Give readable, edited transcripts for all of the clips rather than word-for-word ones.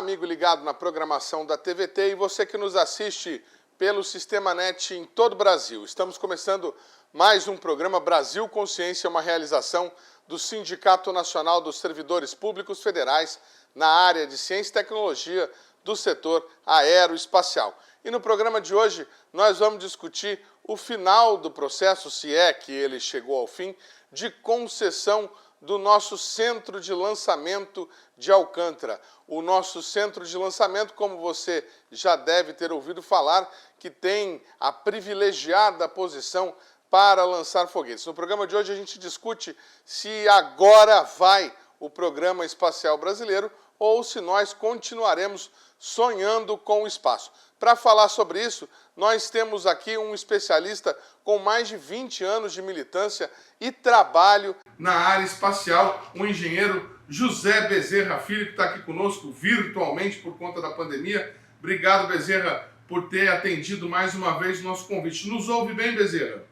amigo ligado na programação da TVT e você que nos assiste pelo Sistema NET em todo o Brasil. Estamos começando mais um programa Brasil Consciência, uma realização do Sindicato Nacional dos Servidores Públicos Federais na área de Ciência e Tecnologia do setor aeroespacial. E no programa de hoje nós vamos discutir o final do processo, se é que ele chegou ao fim, de concessão do nosso centro de lançamento de Alcântara. O nosso centro de lançamento, como você já deve ter ouvido falar, que tem a privilegiada posição para lançar foguetes. No programa de hoje a gente discute se agora vai o programa espacial brasileiro ou se nós continuaremos sonhando com o espaço. Para falar sobre isso, nós temos aqui um especialista com mais de 20 anos de militância e trabalho na área espacial, o engenheiro José Bezerra Filho, que está aqui conosco virtualmente por conta da pandemia. Obrigado, Bezerra, por ter atendido mais uma vez o nosso convite. Nos ouve bem, Bezerra?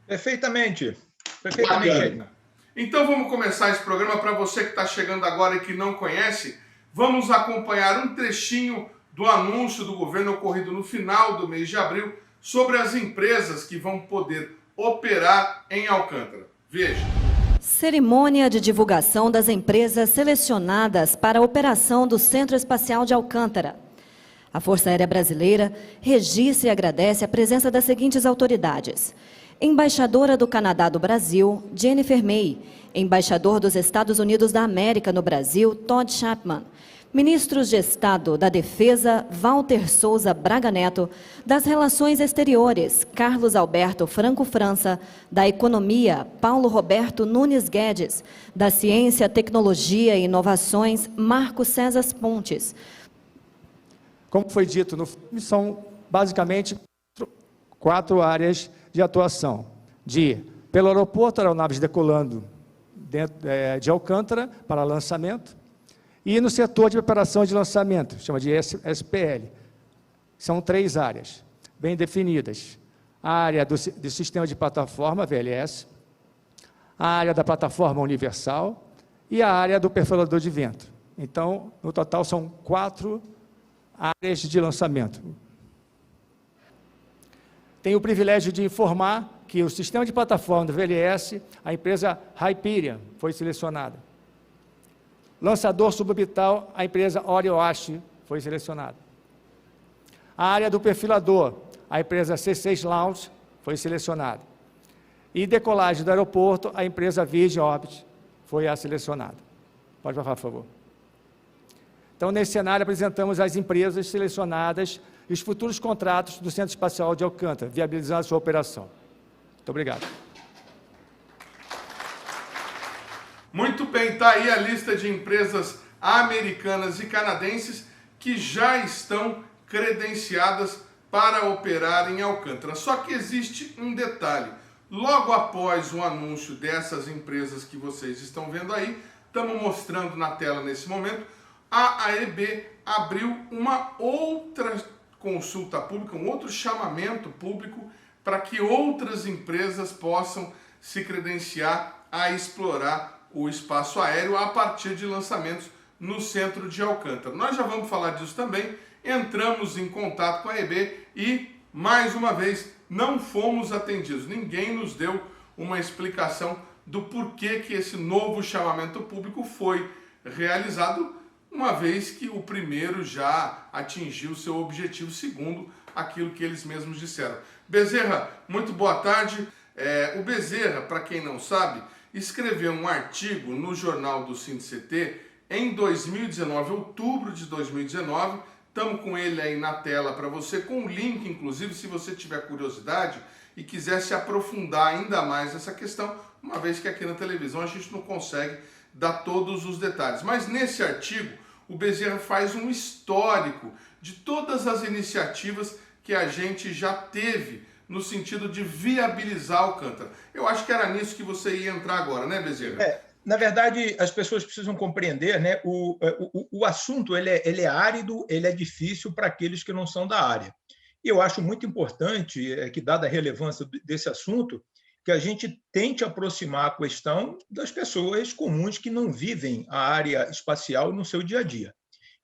Perfeitamente. Bacana. Então vamos começar esse programa. Para você que está chegando agora e que não conhece, vamos acompanhar um trechinho do anúncio do governo ocorrido no final do mês de abril sobre as empresas que vão poder operar em Alcântara. Veja. Cerimônia de divulgação das empresas selecionadas para a operação do Centro Espacial de Alcântara. A Força Aérea Brasileira registra e agradece a presença das seguintes autoridades: Embaixadora do Canadá do Brasil, Jennifer May. Embaixador dos Estados Unidos da América no Brasil, Todd Chapman. Ministros de Estado da Defesa, Walter Souza Braga Neto, das Relações Exteriores, Carlos Alberto Franco França, da Economia, Paulo Roberto Nunes Guedes, da Ciência, Tecnologia e Inovações, Marco César Pontes. Como foi dito, são basicamente 4 áreas de atuação. Pelo aeroporto, aeronaves decolando dentro de Alcântara para lançamento. E no setor de operação de lançamento, chama de SPL. São 3 áreas, bem definidas. A área do sistema de plataforma, VLS, a área da plataforma universal e a área do perfurador de vento. Então, no total, são 4 áreas de lançamento. Tenho o privilégio de informar que o sistema de plataforma do VLS, a empresa Hyperion, foi selecionada. Lançador suborbital, a empresa Orioashi foi selecionada. A área do perfilador, a empresa C6 Launch foi selecionada. E decolagem do aeroporto, a empresa Virgin Orbit foi a selecionada. Pode passar, por favor. Então, nesse cenário, apresentamos as empresas selecionadas e os futuros contratos do Centro Espacial de Alcântara, viabilizando a sua operação. Muito obrigado. Muito bem, está aí a lista de empresas americanas e canadenses que já estão credenciadas para operar em Alcântara. Só que existe um detalhe. Logo após o anúncio dessas empresas que vocês estão vendo aí, estamos mostrando na tela nesse momento, a AEB abriu uma outra consulta pública, um outro chamamento público para que outras empresas possam se credenciar a explorar o espaço aéreo a partir de lançamentos no centro de Alcântara. Nós já vamos falar disso também. Entramos em contato com a AEB e, mais uma vez, não fomos atendidos. Ninguém nos deu uma explicação do porquê que esse novo chamamento público foi realizado, uma vez que o primeiro já atingiu seu objetivo, segundo aquilo que eles mesmos disseram. Bezerra, muito boa tarde. O Bezerra, para quem não sabe, escreveu um artigo no jornal do SINDCT em 2019, outubro de 2019. Estamos com ele aí na tela para você, com o link, inclusive, se você tiver curiosidade e quiser se aprofundar ainda mais nessa questão, uma vez que aqui na televisão a gente não consegue dar todos os detalhes. Mas nesse artigo, o Bezerra faz um histórico de todas as iniciativas que a gente já teve no sentido de viabilizar Alcântara. Eu acho que era nisso que você ia entrar agora, né, Bezerra? Na verdade, as pessoas precisam compreender, né? O assunto ele é árido, ele é difícil para aqueles que não são da área. E eu acho muito importante, que dada a relevância desse assunto, que a gente tente aproximar a questão das pessoas comuns que não vivem a área espacial no seu dia a dia.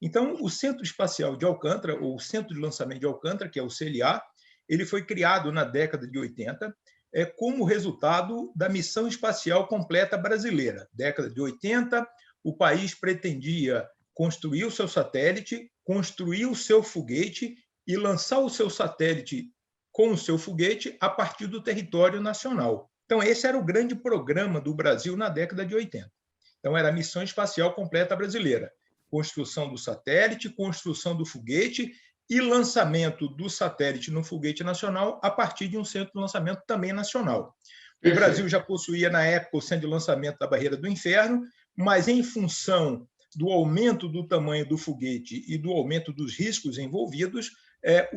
Então, o Centro Espacial de Alcântara, ou o Centro de Lançamento de Alcântara, que é o CLA, ele foi criado na década de 80 como resultado da Missão Espacial Completa Brasileira. Década de 80, o país pretendia construir o seu satélite, construir o seu foguete e lançar o seu satélite com o seu foguete a partir do território nacional. Então, esse era o grande programa do Brasil na década de 80. Então, era a Missão Espacial Completa Brasileira. Construção do satélite, construção do foguete e lançamento do satélite no foguete nacional a partir de um centro de lançamento também nacional. O Brasil já possuía, na época, o centro de lançamento da Barreira do Inferno, mas, em função do aumento do tamanho do foguete e do aumento dos riscos envolvidos,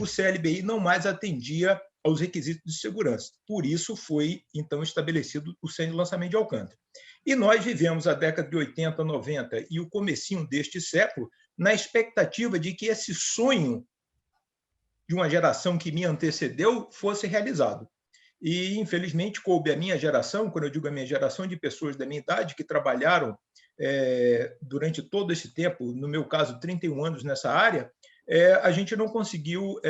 o CLBI não mais atendia aos requisitos de segurança. Por isso, foi, então, estabelecido o centro de lançamento de Alcântara. E nós vivemos a década de 80, 90 e o comecinho deste século na expectativa de que esse sonho de uma geração que me antecedeu fosse realizado. E, infelizmente, coube a minha geração, quando eu digo a minha geração, de pessoas da minha idade que trabalharam durante todo esse tempo, no meu caso, 31 anos nessa área, a gente não conseguiu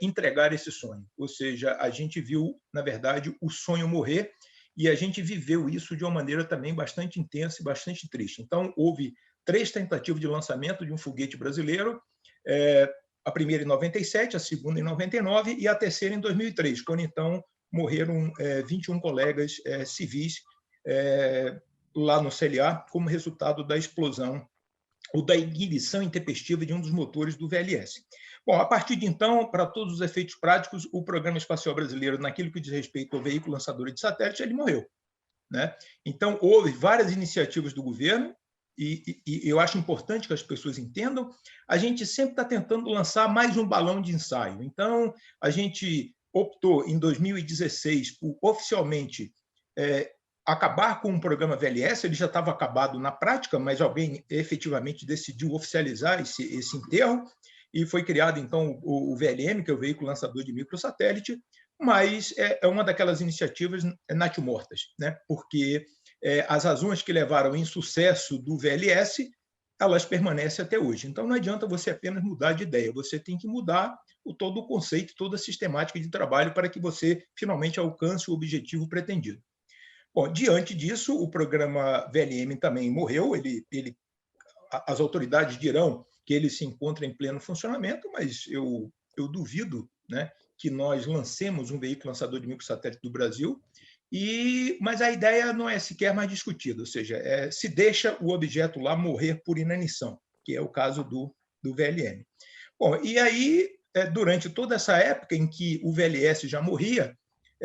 entregar esse sonho. Ou seja, a gente viu, na verdade, o sonho morrer e a gente viveu isso de uma maneira também bastante intensa e bastante triste. Então, houve 3 tentativas de lançamento de um foguete brasileiro, a primeira em 97, a segunda em 99 e a terceira em 2003, quando, então, morreram 21 colegas civis lá no CLA como resultado da explosão ou da ignição intempestiva de um dos motores do VLS. Bom, a partir de então, para todos os efeitos práticos, o Programa Espacial Brasileiro, naquilo que diz respeito ao veículo lançador de satélite, ele morreu, né? Então, houve várias iniciativas do governo, e eu acho importante que as pessoas entendam, a gente sempre está tentando lançar mais um balão de ensaio. Então, a gente optou, em 2016, por oficialmente acabar com o programa VLS, ele já estava acabado na prática, mas alguém efetivamente decidiu oficializar esse enterro, e foi criado, então, o VLM, que é o Veículo Lançador de Microsatélite, mas é uma daquelas iniciativas natimortas, né? Porque as razões que levaram ao insucesso do VLS, elas permanecem até hoje. Então, não adianta você apenas mudar de ideia, você tem que mudar todo o conceito, toda a sistemática de trabalho para que você finalmente alcance o objetivo pretendido. Bom, diante disso, o programa VLM também morreu, as autoridades dirão que ele se encontra em pleno funcionamento, mas eu duvido, né, que nós lancemos um veículo lançador de microsatélite do Brasil, mas a ideia não é sequer mais discutida, ou seja, se deixa o objeto lá morrer por inanição, que é o caso do VLM. Bom, e aí, durante toda essa época em que o VLS já morria,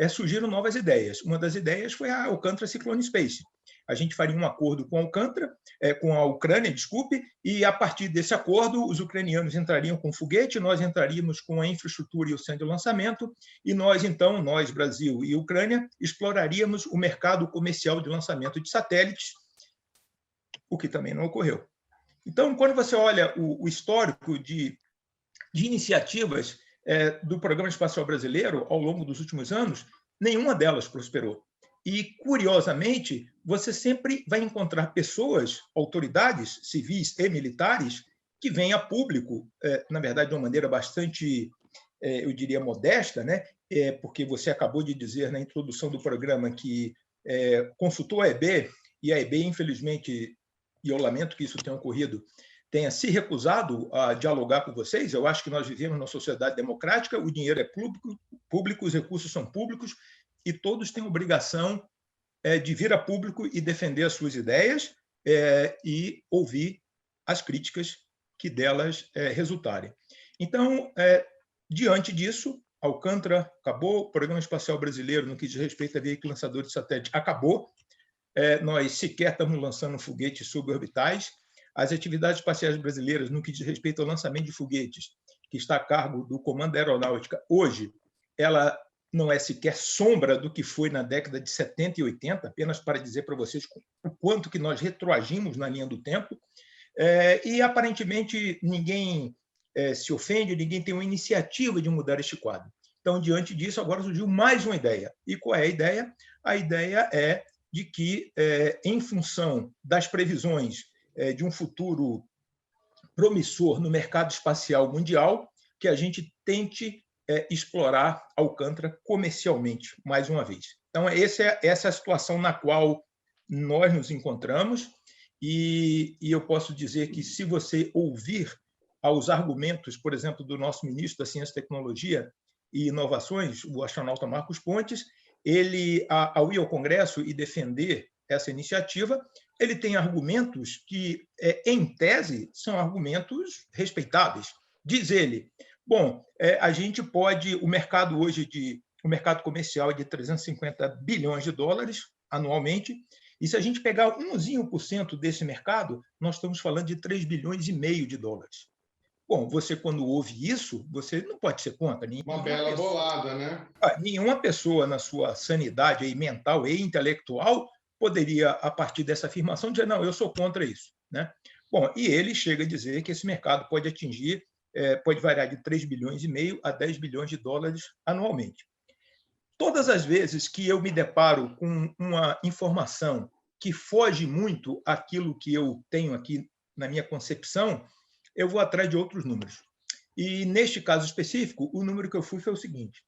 surgiram novas ideias. Uma das ideias foi a Alcântara Cyclone Space. A gente faria um acordo com a Ucrânia, desculpe, e a partir desse acordo, os ucranianos entrariam com o foguete, nós entraríamos com a infraestrutura e o centro de lançamento, e nós, então, Brasil e Ucrânia, exploraríamos o mercado comercial de lançamento de satélites, o que também não ocorreu. Então, quando você olha o histórico de iniciativas do Programa Espacial Brasileiro ao longo dos últimos anos, nenhuma delas prosperou. E, curiosamente, você sempre vai encontrar pessoas, autoridades civis e militares, que vêm a público, na verdade, de uma maneira bastante, eu diria, modesta, né? Porque você acabou de dizer na introdução do programa que consultou a EB, e a EB, infelizmente, e eu lamento que isso tenha ocorrido, tenha se recusado a dialogar com vocês. Eu acho que nós vivemos numa sociedade democrática, o dinheiro é público, os recursos são públicos, e todos têm obrigação de vir a público e defender as suas ideias e ouvir as críticas que delas resultarem. Então, diante disso, Alcântara acabou, o Programa Espacial Brasileiro, no que diz respeito a veículo lançador de satélite, acabou. Nós sequer estamos lançando foguetes suborbitais. As atividades espaciais brasileiras, no que diz respeito ao lançamento de foguetes, que está a cargo do Comando da Aeronáutica, hoje, ela não é sequer sombra do que foi na década de 70 e 80, apenas para dizer para vocês o quanto que nós retroagimos na linha do tempo, e aparentemente ninguém se ofende, ninguém tem uma iniciativa de mudar este quadro. Então, diante disso, agora surgiu mais uma ideia. E qual é a ideia? A ideia é de que, em função das previsões de um futuro promissor no mercado espacial mundial que a gente tente explorar Alcântara comercialmente, mais uma vez. Então, essa é a situação na qual nós nos encontramos, e eu posso dizer que, se você ouvir aos argumentos, por exemplo, do nosso ministro da Ciência, Tecnologia e Inovações, o astronauta Marcos Pontes, ele, ao ir ao Congresso e defender essa iniciativa, ele tem argumentos que, em tese, são argumentos respeitáveis. Diz ele, bom, a gente pode, o mercado hoje o mercado comercial é de 350 bilhões de dólares anualmente, e se a gente pegar 1% desse mercado, nós estamos falando de 3 bilhões e meio de dólares. Bom, você, quando ouve isso, você não pode ser contra. Uma bela bolada, né? Nenhuma pessoa, na sua sanidade aí, mental e intelectual, poderia, a partir dessa afirmação, dizer, não, eu sou contra isso, né? Bom, e ele chega a dizer que esse mercado pode atingir, pode variar de 3 bilhões e meio a 10 bilhões de dólares anualmente. Todas as vezes que eu me deparo com uma informação que foge muito àquilo que eu tenho aqui na minha concepção, eu vou atrás de outros números. E, neste caso específico, o número que eu fui foi o seguinte.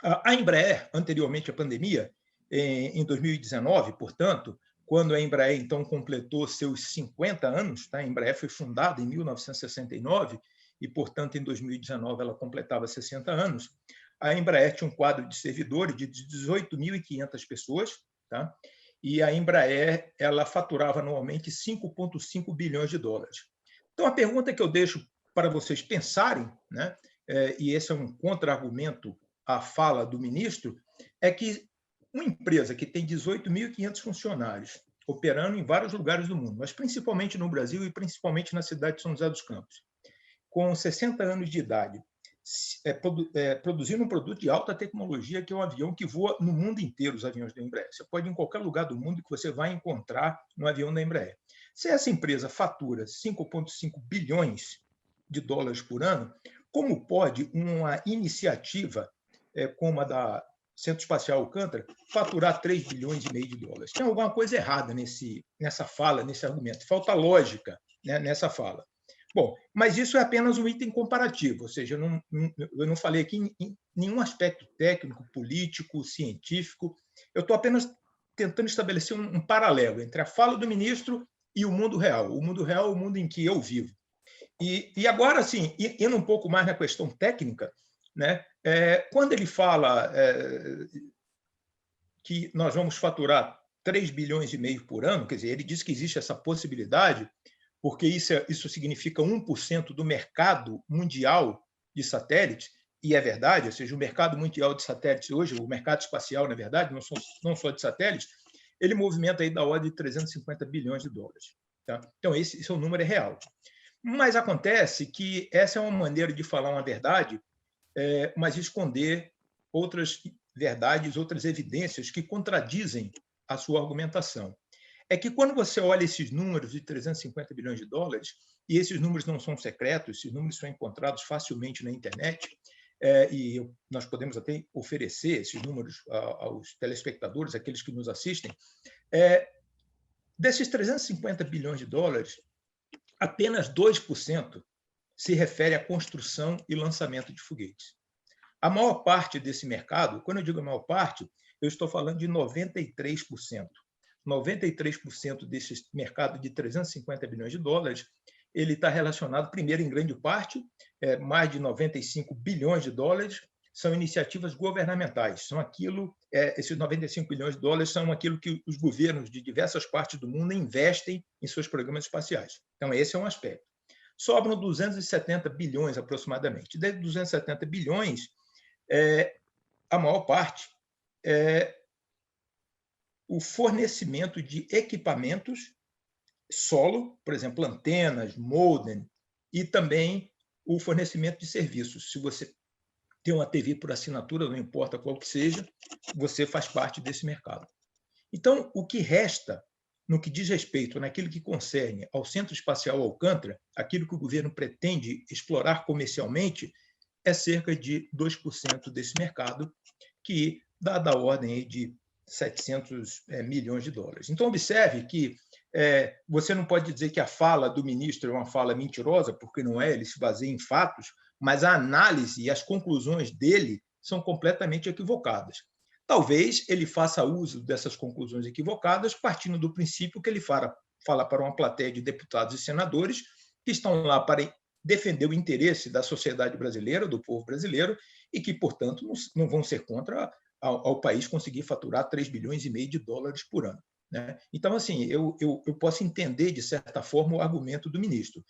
A Embraer, anteriormente à pandemia, em 2019, portanto, quando a Embraer, então, completou seus 50 anos, tá? A Embraer foi fundada em 1969 e, portanto, em 2019 ela completava 60 anos, a Embraer tinha um quadro de servidores de 18.500 pessoas, tá? E a Embraer ela faturava anualmente 5,5 bilhões de dólares. Então, a pergunta que eu deixo para vocês pensarem, né, e esse é um contra-argumento à fala do ministro, é que uma empresa que tem 18.500 funcionários, operando em vários lugares do mundo, mas principalmente no Brasil e principalmente na cidade de São José dos Campos, com 60 anos de idade, produzindo um produto de alta tecnologia, que é um avião que voa no mundo inteiro, os aviões da Embraer. Você pode ir em qualquer lugar do mundo que você vai encontrar um avião da Embraer. Se essa empresa fatura 5,5 bilhões de dólares por ano, como pode uma iniciativa como a da Centro Espacial Alcântara faturar 3 bilhões e meio de dólares? Tem alguma coisa errada nessa fala, nesse argumento. Falta lógica, né, nessa fala. Bom, mas isso é apenas um item comparativo, ou seja, eu não falei aqui em nenhum aspecto técnico, político, científico. Eu estou apenas tentando estabelecer um paralelo entre a fala do ministro e o mundo real. O mundo real é o mundo em que eu vivo. E agora, assim, indo um pouco mais na questão técnica, né, quando ele fala que nós vamos faturar 3 bilhões e meio por ano, quer dizer, ele diz que existe essa possibilidade, porque isso significa 1% do mercado mundial de satélites, e é verdade, ou seja, o mercado mundial de satélites hoje, o mercado espacial, na verdade, não só de satélites, ele movimenta aí da ordem de 350 bilhões de dólares. Tá? Então, esse número é real. Mas acontece que essa é uma maneira de falar uma verdade, mas esconder outras verdades, outras evidências que contradizem a sua argumentação. É que, quando você olha esses números de 350 bilhões de dólares, e esses números não são secretos, esses números são encontrados facilmente na internet, e nós podemos até oferecer esses números aos telespectadores, aqueles que nos assistem, desses 350 bilhões de dólares, apenas 2% se refere à construção e lançamento de foguetes. A maior parte desse mercado, quando eu digo a maior parte, eu estou falando de 93%. 93% desse mercado de 350 bilhões de dólares, ele está relacionado, primeiro, em grande parte, mais de 95 bilhões de dólares, são iniciativas governamentais. São esses 95 bilhões de dólares são aquilo que os governos de diversas partes do mundo investem em seus programas espaciais. Então, esse é um aspecto. Sobram 270 bilhões, aproximadamente. Desses 270 bilhões, a maior parte é o fornecimento de equipamentos solo, por exemplo, antenas, modem, e também o fornecimento de serviços. Se você tem uma TV por assinatura, não importa qual que seja, você faz parte desse mercado. Então, o que resta, no que diz respeito naquilo que concerne ao Centro Espacial Alcântara, aquilo que o governo pretende explorar comercialmente, é cerca de 2% desse mercado, que dá da ordem aí de 700 milhões de dólares. Então, observe que você não pode dizer que a fala do ministro é uma fala mentirosa, porque não é, ele se baseia em fatos, mas a análise e as conclusões dele são completamente equivocadas. Talvez ele faça uso dessas conclusões equivocadas partindo do princípio que ele fala para uma plateia de deputados e senadores que estão lá para defender o interesse da sociedade brasileira, do povo brasileiro, e que, portanto, não vão ser contra ao país conseguir faturar 3,5 bilhões de dólares por ano, né? Então, assim, eu posso entender, de certa forma, o argumento do ministro.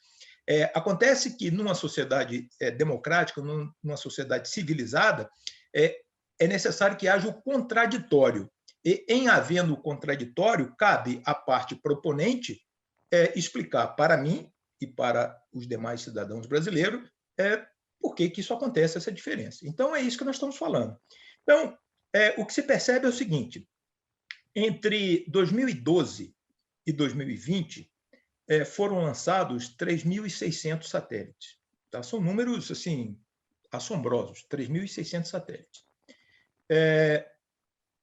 Acontece que, numa sociedade democrática, numa sociedade civilizada, é necessário que haja o contraditório. E, em havendo o contraditório, cabe à parte proponente explicar para mim e para os demais cidadãos brasileiros por que isso acontece, essa diferença. Então, é isso que nós estamos falando. Então, o que se percebe é o seguinte: entre 2012 e 2020, foram lançados 3.600 satélites. Tá? São números assim, assombrosos, 3.600 satélites.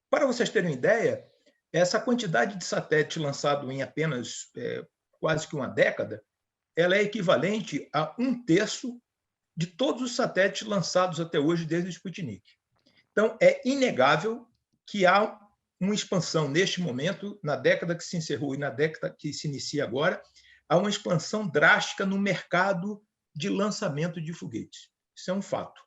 Para vocês terem uma ideia, essa quantidade de satélites lançados em apenas quase que uma década, ela é equivalente a 1/3 de todos os satélites lançados até hoje desde o Sputnik. Então, é inegável que há uma expansão neste momento, na década que se encerrou e na década que se inicia agora, há uma expansão drástica no mercado de lançamento de foguetes. Isso é um fato.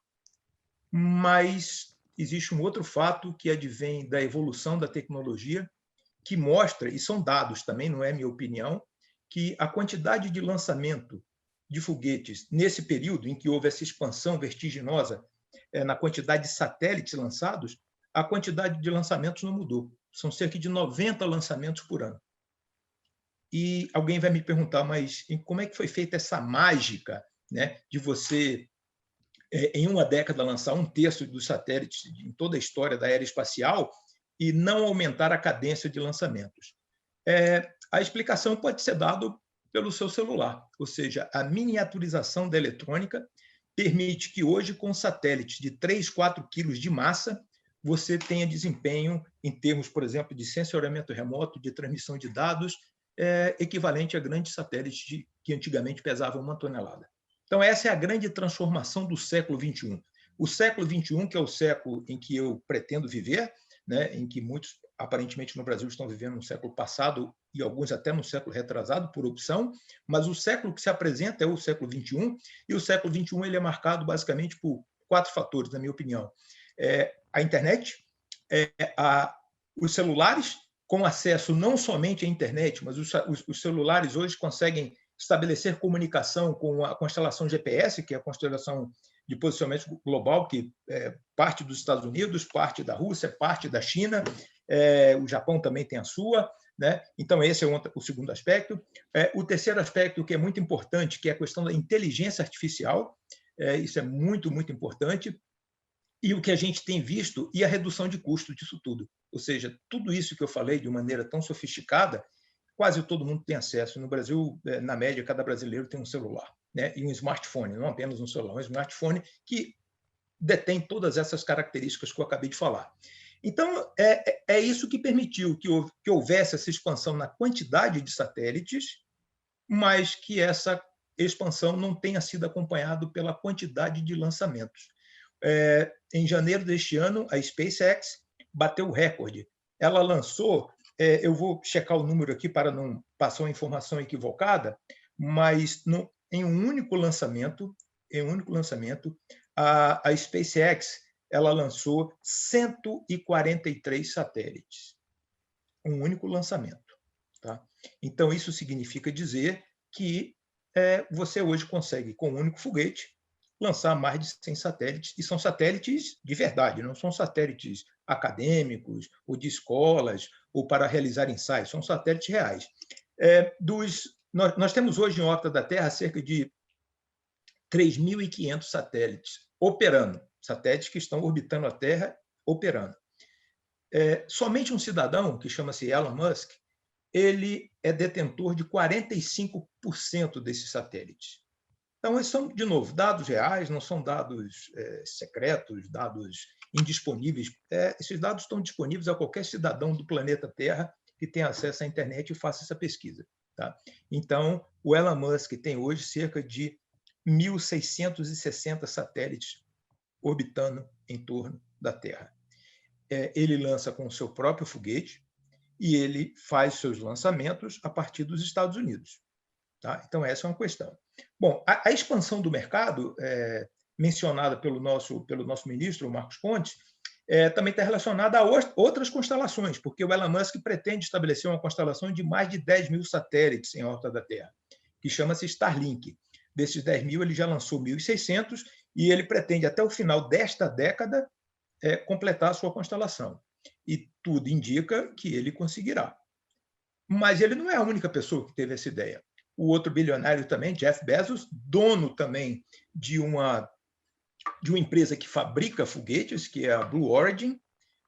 Mas existe um outro fato que advém da evolução da tecnologia, que mostra, e são dados também, não é minha opinião, que a quantidade de lançamento de foguetes nesse período em que houve essa expansão vertiginosa na quantidade de satélites lançados, a quantidade de lançamentos não mudou. São cerca de 90 lançamentos por ano. E alguém vai me perguntar, mas como é que foi feita essa mágica, né, de você, em uma década, lançar 1/3 dos satélites em toda a história da aeroespacial e não aumentar a cadência de lançamentos? A explicação pode ser dada pelo seu celular, ou seja, a miniaturização da eletrônica permite que hoje, com satélites de 3, 4 quilos de massa, você tenha desempenho em termos, por exemplo, de sensoriamento remoto, de transmissão de dados, equivalente a grandes satélites que antigamente pesavam 1 tonelada. Então, essa é a grande transformação do século XXI. O século XXI, que é o século em que eu pretendo viver, né, em que muitos, aparentemente, no Brasil estão vivendo no século passado e alguns até no século retrasado, por opção, mas o século que se apresenta é o século XXI, e o século XXI ele é marcado basicamente por 4 fatores, na minha opinião. A internet, os celulares, com acesso não somente à internet, mas os celulares hoje conseguem estabelecer comunicação com a constelação GPS, que é a constelação de posicionamento global, que parte dos Estados Unidos, parte da Rússia, parte da China, o Japão também tem a sua, né? Então, esse é o segundo aspecto. O terceiro aspecto, que é muito importante, que é a questão da inteligência artificial, isso é muito, muito importante, e o que a gente tem visto, e a redução de custo disso tudo. Ou seja, tudo isso que eu falei de maneira tão sofisticada, quase todo mundo tem acesso. No Brasil, na média, cada brasileiro tem um celular, né? E um smartphone, não apenas um celular, um smartphone que detém todas essas características que eu acabei de falar. Então, é isso que permitiu que houvesse essa expansão na quantidade de satélites, mas que essa expansão não tenha sido acompanhada pela quantidade de lançamentos. Em janeiro deste ano, a SpaceX bateu o recorde. Ela lançou, eu vou checar o número aqui para não passar uma informação equivocada, mas em um único lançamento, a SpaceX ela lançou 143 satélites. Um único lançamento. Tá? Então, isso significa dizer que você hoje consegue, com um único foguete, lançar mais de 100 satélites, e são satélites de verdade, não são satélites acadêmicos, ou de escolas, ou para realizar ensaios, são satélites reais. Nós temos hoje em órbita da Terra cerca de 3.500 satélites operando, satélites que estão orbitando a Terra, operando. Somente um cidadão, que chama-se Elon Musk, ele é detentor de 45% desses satélites. Então, esses são, de novo, dados reais, não são dados secretos, dados indisponíveis. Esses dados estão disponíveis a qualquer cidadão do planeta Terra que tenha acesso à internet e faça essa pesquisa. Tá? Então, o Elon Musk tem hoje cerca de 1.660 satélites orbitando em torno da Terra. Ele lança com o seu próprio foguete e ele faz seus lançamentos a partir dos Estados Unidos. Tá? Então, essa é uma questão. Bom, a expansão do mercado, mencionada pelo nosso ministro, o Marcos Pontes, também está relacionada a outras constelações, porque o Elon Musk pretende estabelecer uma constelação de mais de 10 mil satélites em órbita da Terra, que chama-se Starlink. Desses 10 mil, ele já lançou 1.600 e ele pretende, até o final desta década, completar a sua constelação. E tudo indica que ele conseguirá. Mas ele não é a única pessoa que teve essa ideia. O outro bilionário também, Jeff Bezos, dono também de uma empresa que fabrica foguetes, que é a Blue Origin,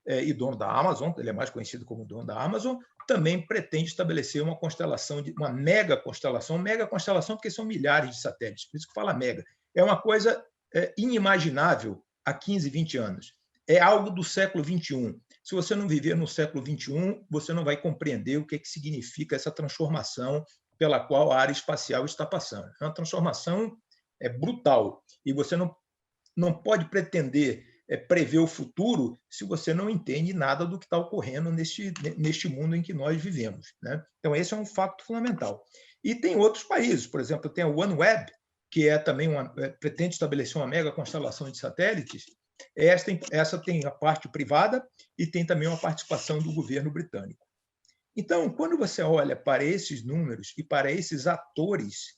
e dono da Amazon, ele é mais conhecido como dono da Amazon, também pretende estabelecer uma constelação, uma mega constelação porque são milhares de satélites, por isso que fala mega. É uma coisa inimaginável há 15, 20 anos. É algo do século XXI. Se você não viver no século XXI, você não vai compreender o que significa essa transformação pela qual a área espacial está passando. É uma transformação brutal. E você não pode pretender prever o futuro se você não entende nada do que está ocorrendo neste mundo em que nós vivemos. Né? Então, esse é um fato fundamental. E tem outros países, por exemplo, tem a OneWeb, que também pretende estabelecer uma mega constelação de satélites. Essa tem a parte privada e tem também uma participação do governo britânico. Então, quando você olha para esses números e para esses atores,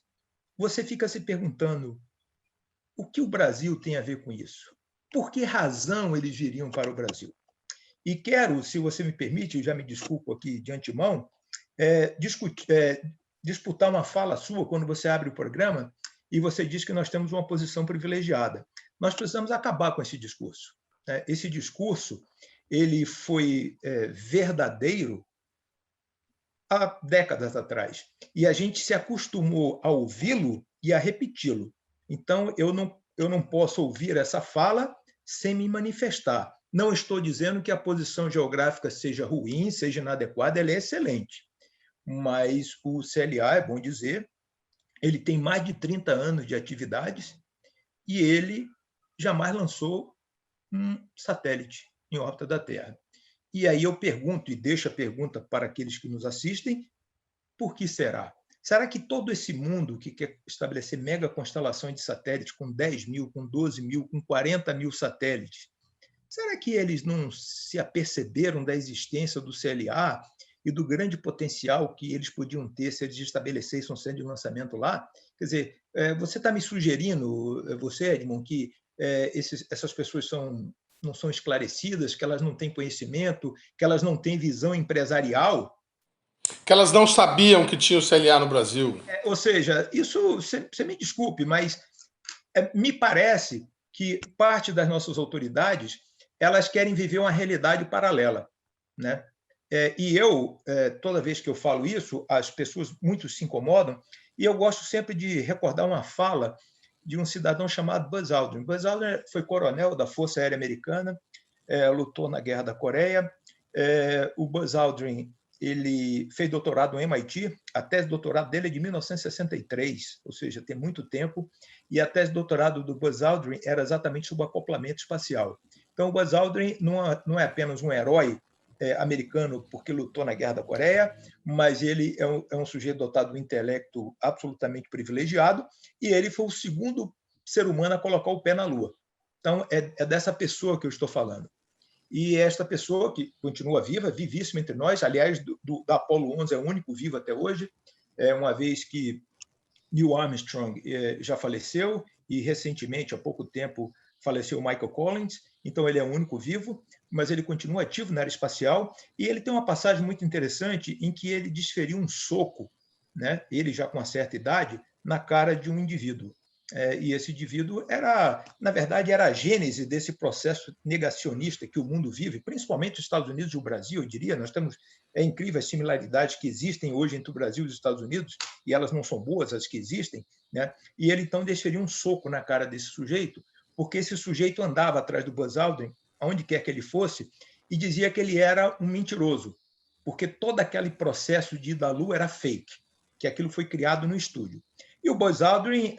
você fica se perguntando o que o Brasil tem a ver com isso? Por que razão eles viriam para o Brasil? E quero, se você me permite, já me desculpo aqui de antemão, disputar uma fala sua quando você abre o programa e você diz que nós temos uma posição privilegiada. Nós precisamos acabar com esse discurso. Esse discurso ele foi verdadeiro há décadas atrás, e a gente se acostumou a ouvi-lo e a repeti-lo. Então, eu não posso ouvir essa fala sem me manifestar. Não estou dizendo que a posição geográfica seja ruim, seja inadequada, ela é excelente. Mas o CLA, é bom dizer, ele tem mais de 30 anos de atividades e ele jamais lançou um satélite em órbita da Terra. E aí eu pergunto, e deixo a pergunta para aqueles que nos assistem, por que será? Será que todo esse mundo que quer estabelecer mega constelações de satélites com 10 mil, com 12 mil, com 40 mil satélites, será que eles não se aperceberam da existência do CLA e do grande potencial que eles podiam ter se eles estabelecessem um centro de lançamento lá? Quer dizer, você está me sugerindo, você, Edmond, que essas pessoas não são esclarecidas, que elas não têm conhecimento, que elas não têm visão empresarial? Que elas não sabiam que tinha o CLA no Brasil. Ou seja, isso, você me desculpe, mas me parece que parte das nossas autoridades elas querem viver uma realidade paralela. Né? E eu, toda vez que eu falo isso, as pessoas muito se incomodam, e eu gosto sempre de recordar uma fala de um cidadão chamado Buzz Aldrin. Buzz Aldrin foi coronel da Força Aérea Americana, lutou na Guerra da Coreia. O Buzz Aldrin ele fez doutorado no MIT, a tese de doutorado dele é de 1963, ou seja, tem muito tempo, e a tese de doutorado do Buzz Aldrin era exatamente sobre acoplamento espacial. Então, o Buzz Aldrin não é apenas um herói americano porque lutou na Guerra da Coreia, mas ele é um sujeito dotado de um intelecto absolutamente privilegiado, e ele foi o segundo ser humano a colocar o pé na Lua. Então, é dessa pessoa que eu estou falando. E esta pessoa, que continua viva, vivíssima entre nós, aliás, da Apollo 11 é o único vivo até hoje, uma vez que Neil Armstrong já faleceu, e recentemente, há pouco tempo, faleceu Michael Collins, então ele é o único vivo, mas ele continua ativo na área espacial, e ele tem uma passagem muito interessante em que ele desferiu um soco, né, ele já com uma certa idade, na cara de um indivíduo. E esse indivíduo na verdade, era a gênese desse processo negacionista que o mundo vive, principalmente os Estados Unidos e o Brasil, eu diria. Nós temos incríveis similaridades que existem hoje entre o Brasil e os Estados Unidos, e elas não são boas, as que existem, né? E ele, então, desferia um soco na cara desse sujeito, porque esse sujeito andava atrás do Buzz Aldrin aonde quer que ele fosse, e dizia que ele era um mentiroso, porque todo aquele processo de ir da Lua era fake, que aquilo foi criado no estúdio. E o Buzz Aldrin,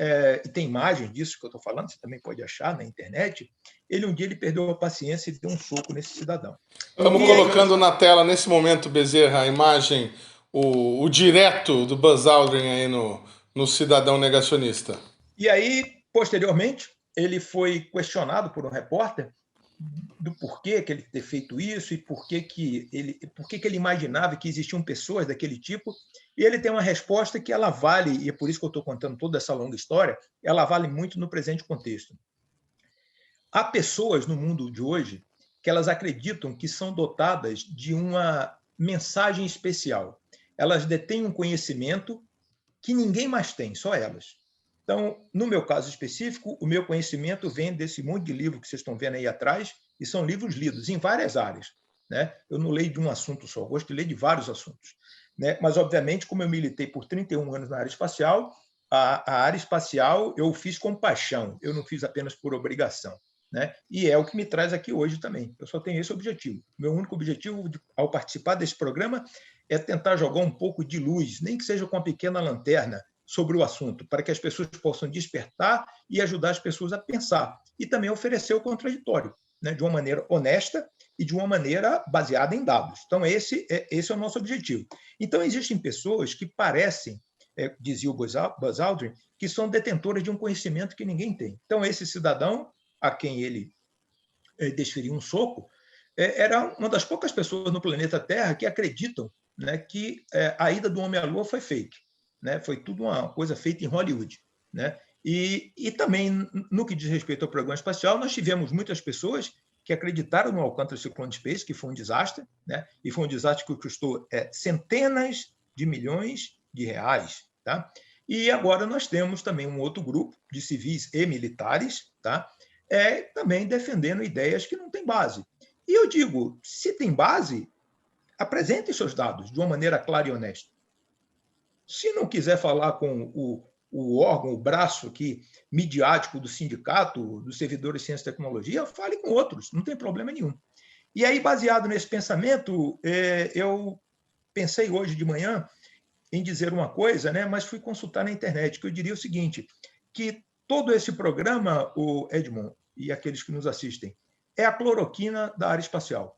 tem imagens disso que eu estou falando, você também pode achar na internet, um dia ele perdeu a paciência e deu um soco nesse cidadão. Estamos colocando na tela, nesse momento, Bezerra, a imagem, o direto do Buzz Aldrin aí no cidadão negacionista. E aí, posteriormente, ele foi questionado por um repórter do porquê que ele ter feito isso e por que ele imaginava que existiam pessoas daquele tipo. E ele tem uma resposta que ela vale, e é por isso que eu estou contando toda essa longa história, ela vale muito no presente contexto. Há pessoas no mundo de hoje que elas acreditam que são dotadas de uma mensagem especial. Elas detêm um conhecimento que ninguém mais tem, só elas. Então, no meu caso específico, o meu conhecimento vem desse monte de livro que vocês estão vendo aí atrás, e são livros lidos em várias áreas, né? Eu não leio de um assunto só, eu gosto de ler de vários assuntos, né? Mas, obviamente, como eu militei por 31 anos na área espacial, a área espacial eu fiz com paixão, eu não fiz apenas por obrigação, né? E é o que me traz aqui hoje também. Eu só tenho esse objetivo. Meu único objetivo, ao participar desse programa, é tentar jogar um pouco de luz, nem que seja com uma pequena lanterna, sobre o assunto, para que as pessoas possam despertar e ajudar as pessoas a pensar. E também oferecer o contraditório, né, de uma maneira honesta e de uma maneira baseada em dados. Então, esse é o nosso objetivo. Então, existem pessoas que parecem, dizia o Buzz Aldrin, que são detentoras de um conhecimento que ninguém tem. Então, esse cidadão, a quem ele desferiu um soco, era uma das poucas pessoas no planeta Terra que acreditam, né, que a ida do homem à Lua foi fake. Né? Foi tudo uma coisa feita em Hollywood. Né? E também, no que diz respeito ao programa espacial, nós tivemos muitas pessoas que acreditaram no Alcântara Cyclone Space, que foi um desastre, né? E foi um desastre que custou centenas de milhões de reais. Tá? E agora nós temos também um outro grupo de civis e militares, tá? Também defendendo ideias que não têm base. E eu digo, se tem base, apresentem seus dados de uma maneira clara e honesta. Se não quiser falar com o órgão, o braço aqui, midiático do sindicato, dos servidores de ciência e tecnologia, fale com outros, não tem problema nenhum. E aí, baseado nesse pensamento, eu pensei hoje de manhã em dizer uma coisa, né, mas fui consultar na internet, que eu diria o seguinte, que todo esse programa, o Edmond e aqueles que nos assistem, é a cloroquina da área espacial.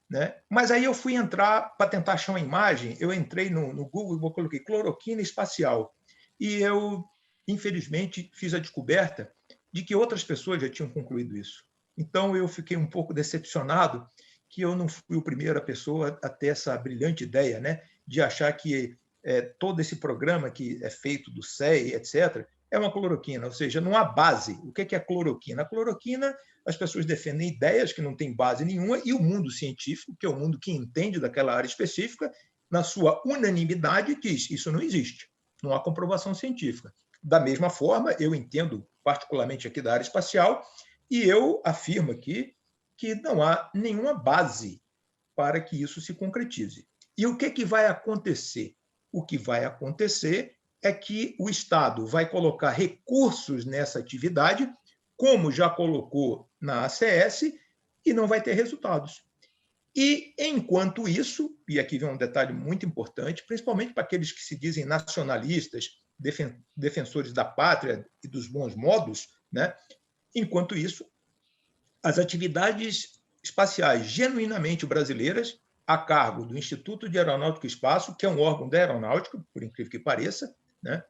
Né? Mas aí eu fui entrar para tentar achar uma imagem, eu entrei no Google e coloquei cloroquina espacial. E eu, infelizmente, fiz a descoberta de que outras pessoas já tinham concluído isso. Então, eu fiquei um pouco decepcionado que eu não fui a primeira pessoa a ter essa brilhante ideia, né, de achar que todo esse programa que é feito do CEA, etc., é uma cloroquina, ou seja, não há base. O que é a cloroquina? A cloroquina, as pessoas defendem ideias que não têm base nenhuma, e o mundo científico, que é o mundo que entende daquela área específica, na sua unanimidade, diz isso não existe, não há comprovação científica. Da mesma forma, eu entendo, particularmente aqui da área espacial, e eu afirmo aqui que não há nenhuma base para que isso se concretize. E o que vai acontecer? O que vai acontecer é que o Estado vai colocar recursos nessa atividade, como já colocou na ACS, e não vai ter resultados. E, enquanto isso, e aqui vem um detalhe muito importante, principalmente para aqueles que se dizem nacionalistas, defensores da pátria e dos bons modos, né? Enquanto isso, as atividades espaciais genuinamente brasileiras, a cargo do Instituto de Aeronáutica e Espaço, que é um órgão da aeronáutica, por incrível que pareça, né?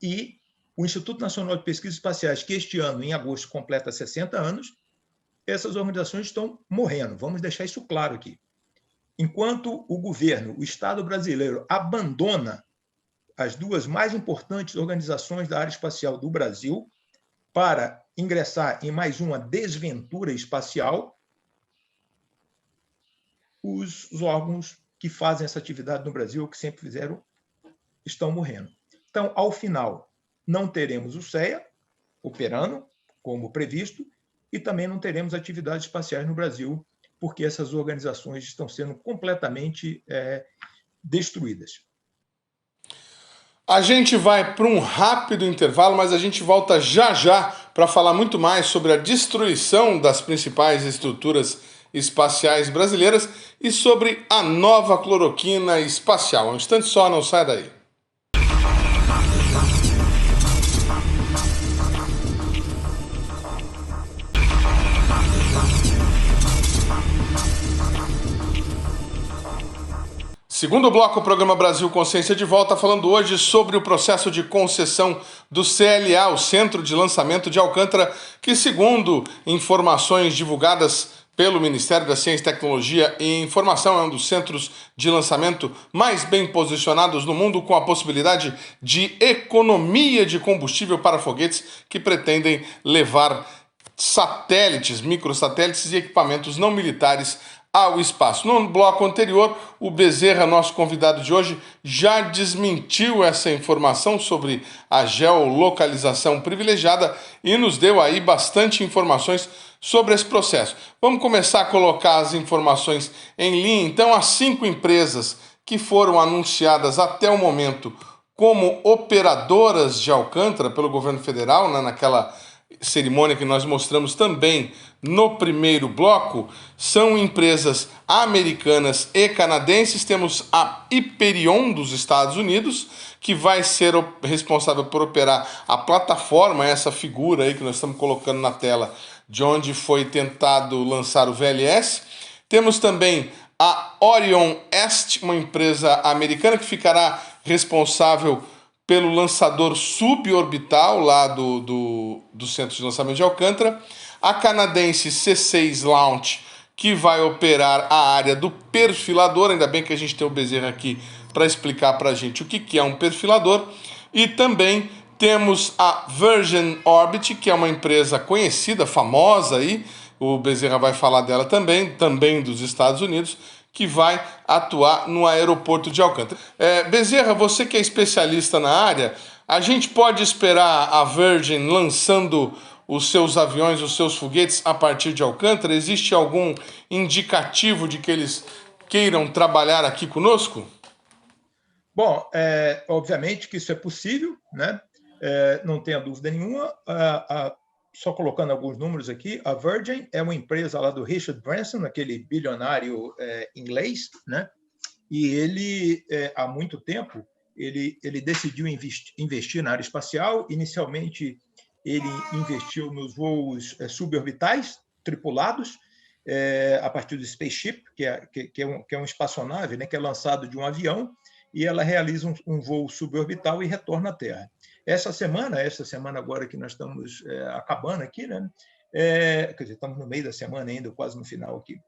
E o Instituto Nacional de Pesquisas Espaciais, que este ano, em agosto, completa 60 anos, essas organizações estão morrendo. Vamos deixar isso claro aqui. Enquanto o governo, o Estado brasileiro, abandona as duas mais importantes organizações da área espacial do Brasil para ingressar em mais uma desventura espacial, os órgãos que fazem essa atividade no Brasil, que sempre fizeram, estão morrendo. Então, ao final, não teremos o CEA operando como previsto e também não teremos atividades espaciais no Brasil, porque essas organizações estão sendo completamente destruídas. A gente vai para um rápido intervalo, mas a gente volta já já para falar muito mais sobre a destruição das principais estruturas espaciais brasileiras e sobre a nova cloroquina espacial. Um instante só, não sai daí. Segundo bloco, o programa Brasil Consciência de volta, falando hoje sobre o processo de concessão do CLA, o Centro de Lançamento de Alcântara, que, segundo informações divulgadas pelo Ministério da Ciência e Tecnologia e Informação, é um dos centros de lançamento mais bem posicionados no mundo, com a possibilidade de economia de combustível para foguetes que pretendem levar satélites, microsatélites e equipamentos não militares ao espaço. No bloco anterior, o Bezerra, nosso convidado de hoje, já desmentiu essa informação sobre a geolocalização privilegiada e nos deu aí bastante informações sobre esse processo. Vamos começar a colocar as informações em linha. Então, as 5 empresas que foram anunciadas até o momento como operadoras de Alcântara pelo governo federal, naquela cerimônia que nós mostramos também no primeiro bloco, são empresas americanas e canadenses. Temos a Hyperion dos Estados Unidos, que vai ser responsável por operar a plataforma, essa figura aí que nós estamos colocando na tela, de onde foi tentado lançar o VLS. Temos também a Orion Est, uma empresa americana que ficará responsável pelo lançador suborbital lá do Centro de Lançamento de Alcântara, a canadense C6 Launch, que vai operar a área do perfilador. Ainda bem que a gente tem o Bezerra aqui para explicar para a gente o que é um perfilador. E também temos a Virgin Orbit, que é uma empresa conhecida, famosa aí, o Bezerra vai falar dela também dos Estados Unidos, que vai atuar no aeroporto de Alcântara. Bezerra, você que é especialista na área, a gente pode esperar a Virgin lançando os seus aviões, os seus foguetes a partir de Alcântara? Existe algum indicativo de que eles queiram trabalhar aqui conosco? Bom, obviamente que isso é possível, né? Não tenha dúvida nenhuma. Só colocando alguns números aqui, a Virgin é uma empresa lá do Richard Branson, aquele bilionário inglês, né? E ele, há muito tempo, ele decidiu investir na área espacial. Inicialmente, ele investiu nos voos suborbitais tripulados, a partir do Spaceship, que é uma espaçonave, né, que é lançado de um avião, e ela realiza um voo suborbital e retorna à Terra. Essa semana agora que nós estamos acabando aqui, né? Quer dizer, estamos no meio da semana ainda, quase no final aqui.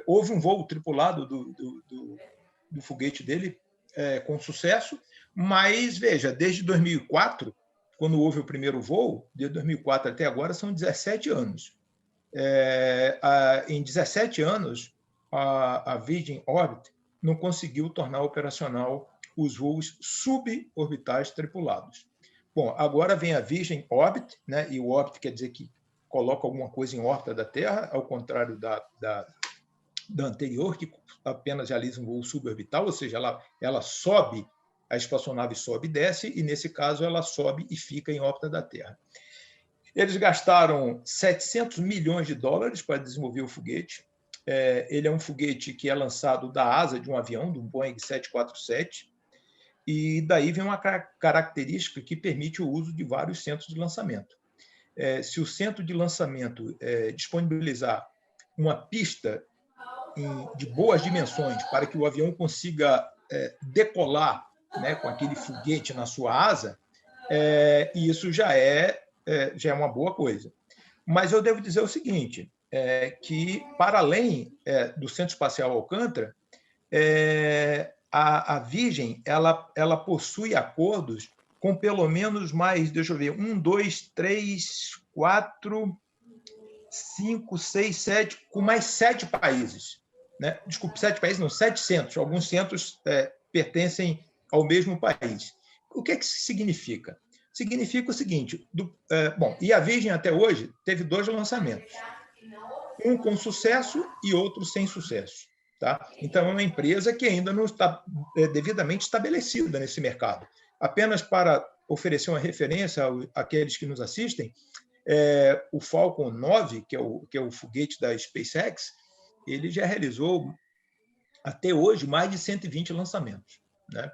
Houve um voo tripulado do foguete dele com sucesso, mas, veja, desde 2004, quando houve o primeiro voo, de 2004 até agora, são 17 anos. Em 17 anos, a Virgin Orbit não conseguiu tornar operacional os voos suborbitais tripulados. Bom, agora vem a Virgin Orbit, né? E o Orbit quer dizer que coloca alguma coisa em órbita da Terra, ao contrário da anterior, que apenas realiza um voo suborbital, ou seja, ela sobe, a espaçonave sobe e desce, e nesse caso ela sobe e fica em órbita da Terra. Eles gastaram 700 milhões de dólares para desenvolver o foguete. Ele é um foguete que é lançado da asa de um avião, do Boeing 747, e daí vem uma característica que permite o uso de vários centros de lançamento. Se o centro de lançamento disponibilizar uma pista de boas dimensões para que o avião consiga decolar, né, com aquele foguete na sua asa, isso já é uma boa coisa. Mas eu devo dizer o seguinte, que, para além do Centro Espacial Alcântara, a Virgin ela possui acordos com pelo menos mais, deixa eu ver, 1, 2, 3, 4, 5, 6, 7, com mais 7 países. Né? Desculpe, 7 países, não, 7 centros. Alguns centros pertencem ao mesmo país. O que isso significa? Significa o seguinte, e a Virgin até hoje teve 2 lançamentos. Um com sucesso e outro sem sucesso. Tá? Então, é uma empresa que ainda não está devidamente estabelecida nesse mercado. Apenas para oferecer uma referência àqueles que nos assistem, O Falcon 9, que é o foguete da SpaceX, ele já realizou, até hoje, mais de 120 lançamentos, né?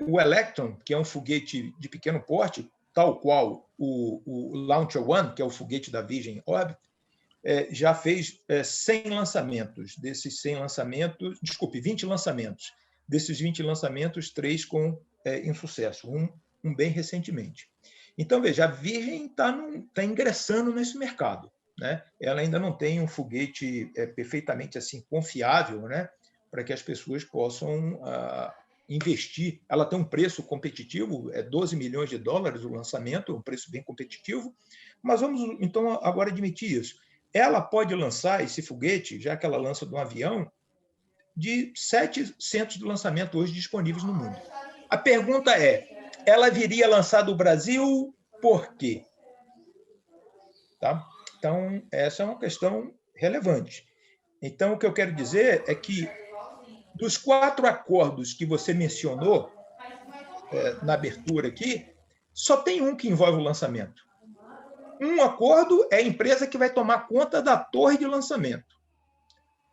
O Electron, que é um foguete de pequeno porte, tal qual o Launcher One, que é o foguete da Virgin Orbit, já fez 100 lançamentos. Desses 100 lançamentos, 20 lançamentos. Desses 20 lançamentos, 3 com insucesso, um bem recentemente. Então, veja, a Virgin está ingressando nesse mercado, né? Ela ainda não tem um foguete perfeitamente assim confiável, né? Para que as pessoas possam investir. Ela tem um preço competitivo, é 12 milhões de dólares o lançamento, um preço bem competitivo, mas vamos, então, agora admitir isso. Ela pode lançar esse foguete, já que ela lança de um avião, de 7 centros de lançamento hoje disponíveis no mundo. A pergunta é, ela viria lançar do Brasil por quê? Tá? Então, essa é uma questão relevante. Então, o que eu quero dizer é que, dos 4 acordos que você mencionou na abertura aqui, só tem um que envolve o lançamento. Um acordo é a empresa que vai tomar conta da torre de lançamento.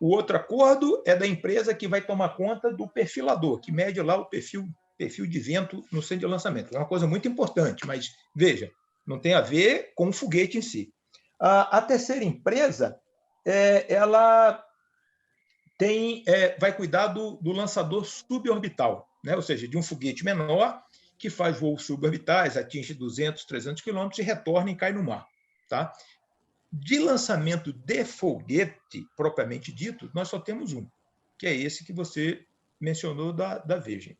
O outro acordo é da empresa que vai tomar conta do perfilador, que mede lá o perfil de vento no centro de lançamento. É uma coisa muito importante, mas, veja, não tem a ver com o foguete em si. A terceira empresa, ela vai cuidar do lançador suborbital, né? Ou seja, de um foguete menor que faz voos suborbitais, atinge 200, 300 quilômetros e retorna e cai no mar. Tá? De lançamento de foguete, propriamente dito, nós só temos um, que é esse que você mencionou da Virgin.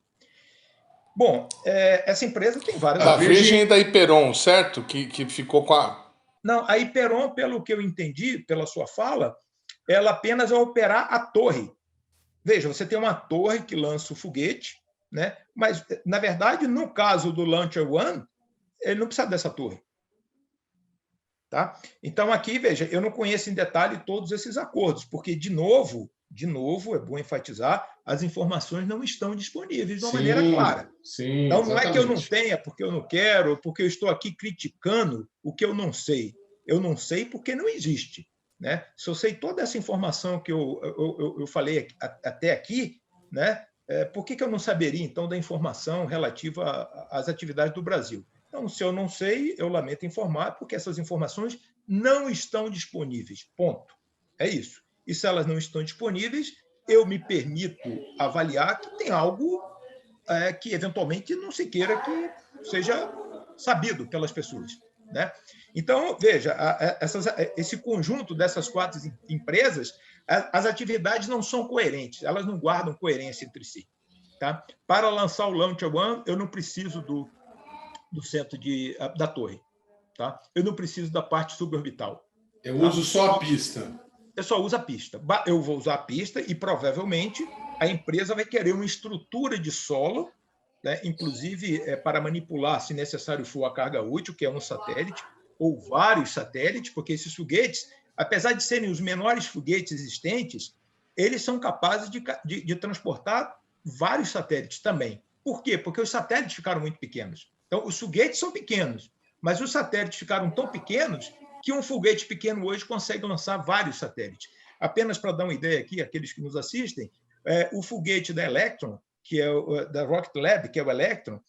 Bom, essa empresa tem várias... A Virgin é da Hyperon, certo? Que ficou com a... Não, a Hyperon, pelo que eu entendi, pela sua fala, ela apenas vai operar a torre. Veja, você tem uma torre que lança o foguete, né? Mas, na verdade, no caso do Launcher One, ele não precisa dessa torre. Tá? Então, aqui, veja, eu não conheço em detalhe todos esses acordos, porque, de novo, é bom enfatizar, as informações não estão disponíveis de uma maneira clara. Sim, então, exatamente. Não é que eu não tenha, porque eu não quero, porque eu estou aqui criticando o que eu não sei. Eu não sei porque não existe. Né? Se eu sei toda essa informação que eu falei até aqui, né? Por que eu não saberia, então, da informação relativa às atividades do Brasil? Então, se eu não sei, eu lamento informar, porque essas informações não estão disponíveis. Ponto. É isso. E se elas não estão disponíveis, eu me permito avaliar que tem algo que, eventualmente, não se queira que seja sabido pelas pessoas. Né? Então, veja, esse conjunto dessas 4 empresas, as atividades não são coerentes, elas não guardam coerência entre si. Tá? Para lançar o Launcher One, eu não preciso do centro da torre. Tá? Eu não preciso da parte suborbital. Eu uso só a pista. Eu só uso a pista. Eu vou usar a pista e, provavelmente, a empresa vai querer uma estrutura de solo, né? Inclusive para manipular, se necessário for, a carga útil, que é um satélite, ou vários satélites, porque esses foguetes, apesar de serem os menores foguetes existentes, eles são capazes de transportar vários satélites também. Por quê? Porque os satélites ficaram muito pequenos. Então, os foguetes são pequenos, mas os satélites ficaram tão pequenos que um foguete pequeno hoje consegue lançar vários satélites. Apenas para dar uma ideia aqui, aqueles que nos assistem, o foguete da Electron, que é da Rocket Lab, que é o Electron,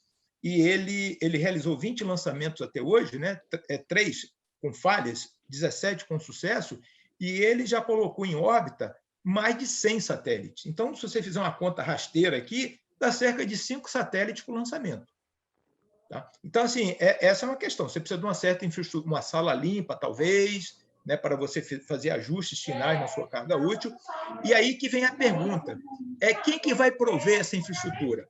e ele realizou 20 lançamentos até hoje, né? 3 com falhas, 17 com sucesso, e ele já colocou em órbita mais de 100 satélites. Então, se você fizer uma conta rasteira aqui, dá cerca de 5 satélites por lançamento. Tá? Então, assim, essa é uma questão. Você precisa de uma certa infraestrutura, uma sala limpa, talvez, né, para você fazer ajustes finais na sua carga útil. E aí que vem a pergunta. Quem que vai prover essa infraestrutura?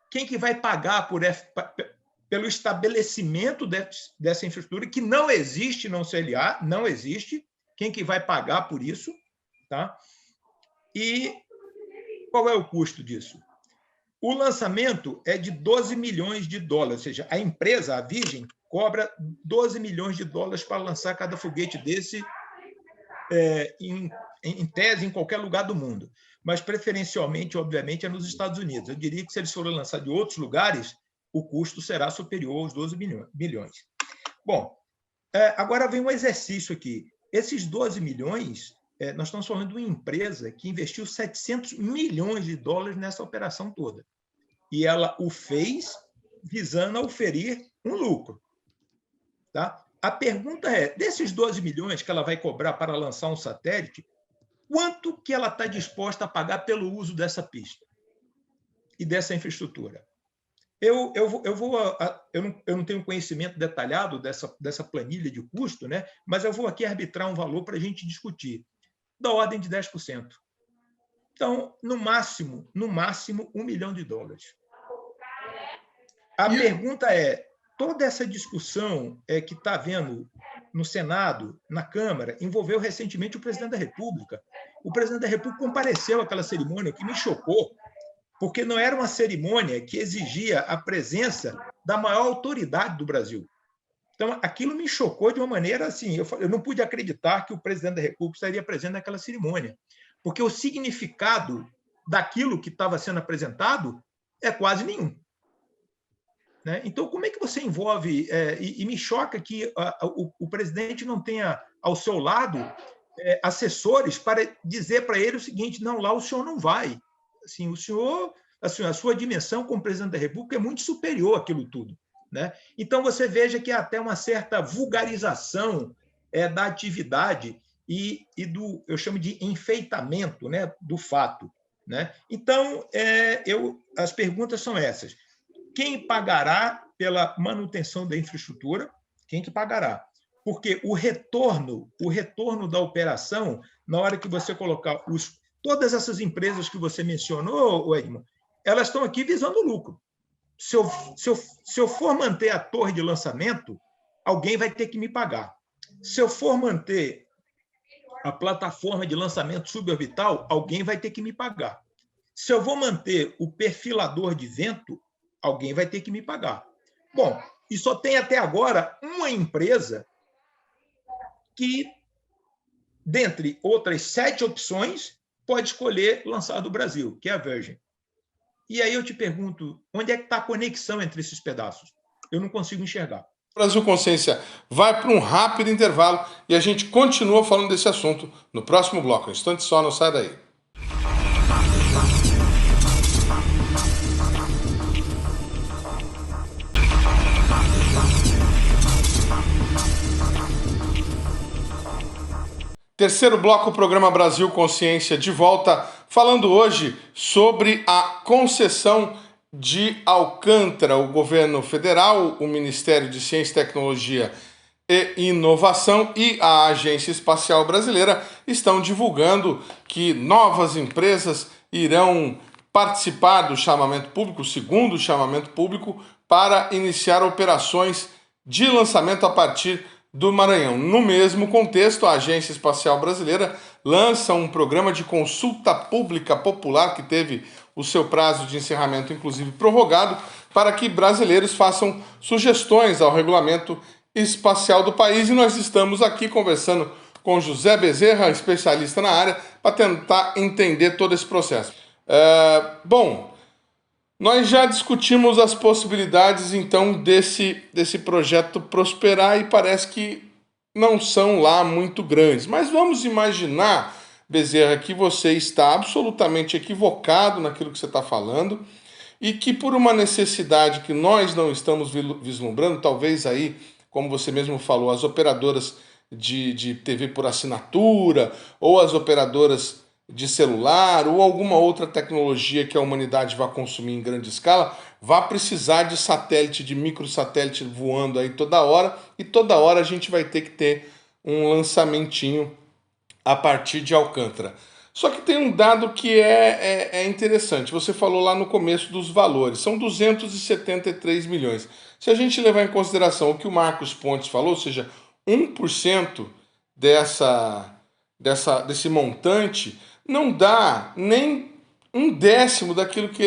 Quem que vai pagar pelo estabelecimento dessa infraestrutura, que não existe no CLA, não existe? Quem que vai pagar por isso? Tá? E qual é o custo disso? O lançamento é de 12 milhões de dólares, ou seja, a empresa, a Virgin, cobra 12 milhões de dólares para lançar cada foguete desse, em tese, em qualquer lugar do mundo. Mas, preferencialmente, obviamente, é nos Estados Unidos. Eu diria que, se eles forem lançar de outros lugares, o custo será superior aos 12 milhões. Bom, agora vem um exercício aqui. Esses 12 milhões, nós estamos falando de uma empresa que investiu 700 milhões de dólares nessa operação toda. E ela o fez visando oferir um lucro. Tá? A pergunta é, desses 12 milhões que ela vai cobrar para lançar um satélite, quanto que ela está disposta a pagar pelo uso dessa pista e dessa infraestrutura? Eu não tenho conhecimento detalhado dessa planilha de custo, né? Mas eu vou aqui arbitrar um valor para a gente discutir, da ordem de 10%. Então, no máximo, $1 milhão. A pergunta é, toda essa discussão que está havendo no Senado, na Câmara, envolveu recentemente o presidente da República. O presidente da República compareceu àquela cerimônia, que me chocou, porque não era uma cerimônia que exigia a presença da maior autoridade do Brasil. Então, aquilo me chocou de uma maneira assim, eu não pude acreditar que o presidente da República estaria presente naquela cerimônia, porque o significado daquilo que estava sendo apresentado é quase nenhum. Né? Então, como é que você envolve... E me choca que o presidente não tenha ao seu lado assessores para dizer para ele o seguinte, não, lá o senhor não vai. Assim, o senhor, assim, a sua dimensão como presidente da República é muito superior àquilo tudo. Né? Então, você veja que há até uma certa vulgarização da atividade e do, eu chamo de enfeitamento, né, do fato. Né? Então, as perguntas são essas. Quem pagará pela manutenção da infraestrutura? Quem que pagará? Porque o retorno da operação, na hora que você colocar todas essas empresas que você mencionou, Edmond, elas estão aqui visando lucro. Se eu for manter a torre de lançamento, alguém vai ter que me pagar. Se eu for manter a plataforma de lançamento suborbital, alguém vai ter que me pagar. Se eu vou manter o perfilador de vento, alguém vai ter que me pagar. Bom, e só tem até agora uma empresa que, dentre outras 7 opções, pode escolher lançar do Brasil, que é a Virgin. E aí eu te pergunto, onde é que está a conexão entre esses pedaços? Eu não consigo enxergar. Brasil Consciência vai para um rápido intervalo e a gente continua falando desse assunto no próximo bloco. Um instante só, não sai daí. Terceiro bloco, programa Brasil Consciência de volta, falando hoje sobre a concessão de Alcântara. O governo federal, o Ministério de Ciência, Tecnologia e Inovação e a Agência Espacial Brasileira estão divulgando que novas empresas irão participar do chamamento público, o segundo chamamento público, para iniciar operações de lançamento a partir do Maranhão. No mesmo contexto, a Agência Espacial Brasileira lança um programa de consulta pública popular que teve o seu prazo de encerramento, inclusive, prorrogado, para que brasileiros façam sugestões ao regulamento espacial do país. E nós estamos aqui conversando com José Bezerra, especialista na área, para tentar entender todo esse processo. Bom, nós já discutimos as possibilidades, então, desse projeto prosperar e parece que não são lá muito grandes. Mas vamos imaginar, Bezerra, que você está absolutamente equivocado naquilo que você está falando e que por uma necessidade que nós não estamos vislumbrando, talvez aí, como você mesmo falou, as operadoras de TV por assinatura ou as operadoras de celular ou alguma outra tecnologia que a humanidade vai consumir em grande escala, vai precisar de satélite, de microsatélite voando aí toda hora, e toda hora a gente vai ter que ter um lançamentinho a partir de Alcântara. Só que tem um dado que é interessante, você falou lá no começo dos valores, são 273 milhões. Se a gente levar em consideração o que o Marcos Pontes falou, ou seja, 1% desse montante, não dá nem 1/10 daquilo que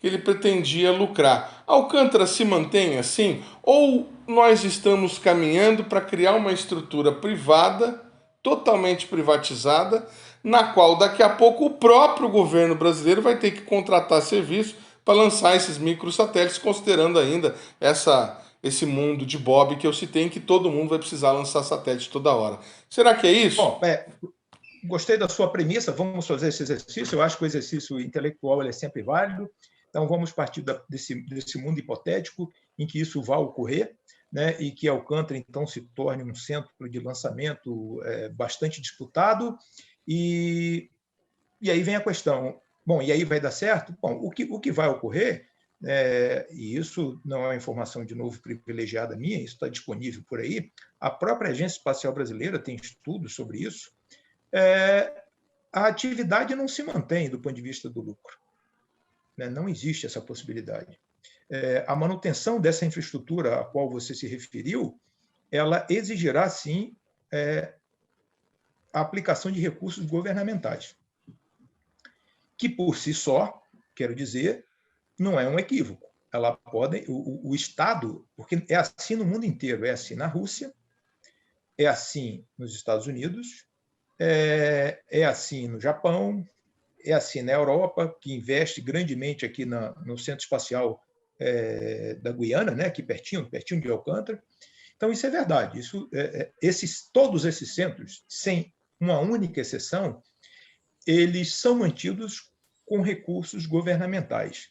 ele pretendia lucrar. Alcântara se mantém assim? Ou nós estamos caminhando para criar uma estrutura privada, totalmente privatizada, na qual daqui a pouco o próprio governo brasileiro vai ter que contratar serviço para lançar esses microsatélites, considerando ainda esse mundo de Bob que eu citei, em que todo mundo vai precisar lançar satélite toda hora. Será que é isso? Bom, gostei da sua premissa, vamos fazer esse exercício. Eu acho que o exercício intelectual ele é sempre válido. Então, vamos partir desse mundo hipotético em que isso vai ocorrer, né, e que Alcântara, então, se torne um centro de lançamento bastante disputado. E aí vem a questão, bom, e aí vai dar certo? Bom, o que vai ocorrer, e isso não é uma informação, de novo, privilegiada minha, isso está disponível por aí, a própria Agência Espacial Brasileira tem estudos sobre isso, a atividade não se mantém do ponto de vista do lucro. Né? Não existe essa possibilidade. A manutenção dessa infraestrutura a qual você se referiu, ela exigirá, sim, a aplicação de recursos governamentais, que, por si só, quero dizer, não é um equívoco. Ela pode, o Estado, porque é assim no mundo inteiro, é assim na Rússia, é assim nos Estados Unidos, é assim no Japão, é assim na Europa, que investe grandemente aqui no Centro Espacial da Guiana, né, aqui pertinho de Alcântara. Então, isso é verdade. Todos esses centros, sem uma única exceção, eles são mantidos com recursos governamentais.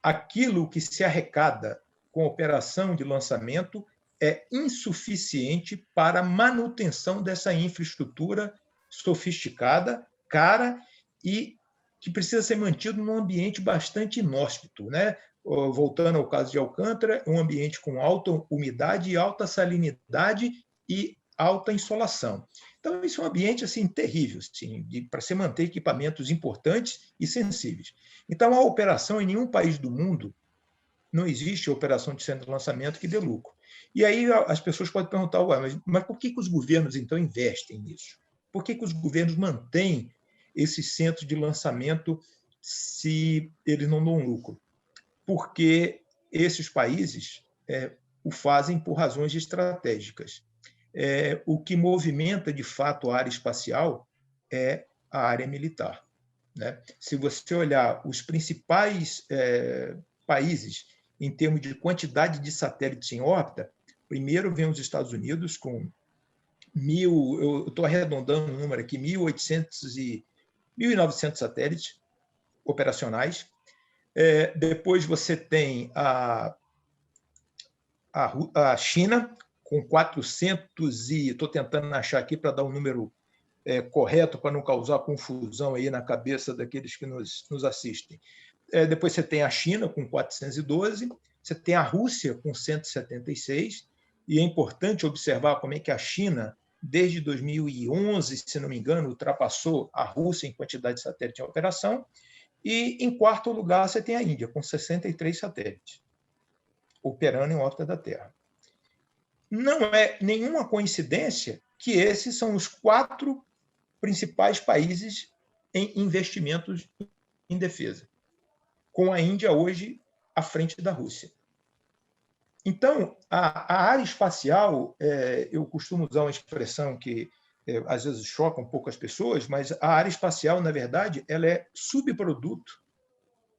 Aquilo que se arrecada com a operação de lançamento é insuficiente para a manutenção dessa infraestrutura sofisticada, cara, e que precisa ser mantido num ambiente bastante inóspito, né? Voltando ao caso de Alcântara, um ambiente com alta umidade, alta salinidade e alta insolação. Então, isso é um ambiente assim, terrível, assim, para se manter equipamentos importantes e sensíveis. Então, a operação em nenhum país do mundo não existe operação de centro de lançamento que dê lucro. E aí as pessoas podem perguntar, mas por que os governos, então, investem nisso? Por que os governos mantêm esses centros de lançamento se eles não dão lucro? Porque esses países o fazem por razões estratégicas. O que movimenta, de fato, a área espacial é a área militar. Né? Se você olhar os principais países em termos de quantidade de satélites em órbita, primeiro vem os Estados Unidos com eu estou arredondando o número aqui, 1.900 satélites operacionais. Depois você tem a China, com 400 e... Estou tentando achar aqui para dar um número correto, para não causar confusão aí na cabeça daqueles que nos assistem. Depois você tem a China, com 412, você tem a Rússia, com 176, e é importante observar como é que a China, desde 2011, se não me engano, ultrapassou a Rússia em quantidade de satélites em operação, e, em quarto lugar, você tem a Índia, com 63 satélites, operando em órbita da Terra. Não é nenhuma coincidência que esses são os 4 principais países em investimentos em defesa, com a Índia hoje à frente da Rússia. Então, a área espacial, eu costumo usar uma expressão que às vezes choca um pouco as pessoas, mas a área espacial, na verdade, ela é subproduto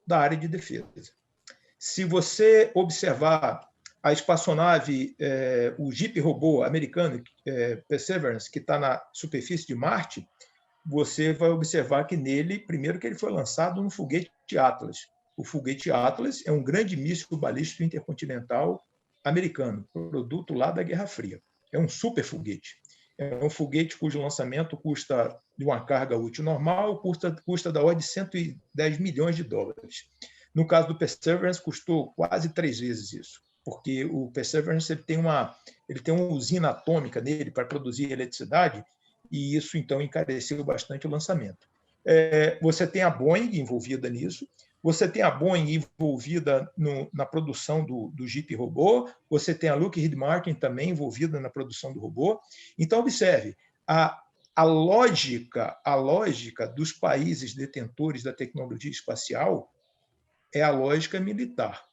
da área de defesa. Se você observar a espaçonave, o Jeep robô americano, Perseverance, que está na superfície de Marte, você vai observar que nele, primeiro que ele foi lançado no foguete Atlas. O foguete Atlas é um grande míssil balístico intercontinental americano, produto lá da Guerra Fria. É um super foguete. É um foguete cujo lançamento custa, de uma carga útil normal, custa da ordem de 110 milhões de dólares. No caso do Perseverance, custou quase 3 vezes isso, porque o Perseverance ele tem uma usina atômica nele para produzir eletricidade, e isso, então, encareceu bastante o lançamento. Você tem a Boeing envolvida nisso, você tem a Boeing envolvida na produção do Jeep robô, você tem a Lockheed Martin também envolvida na produção do robô. Então, observe, a lógica dos países detentores da tecnologia espacial é a lógica militar.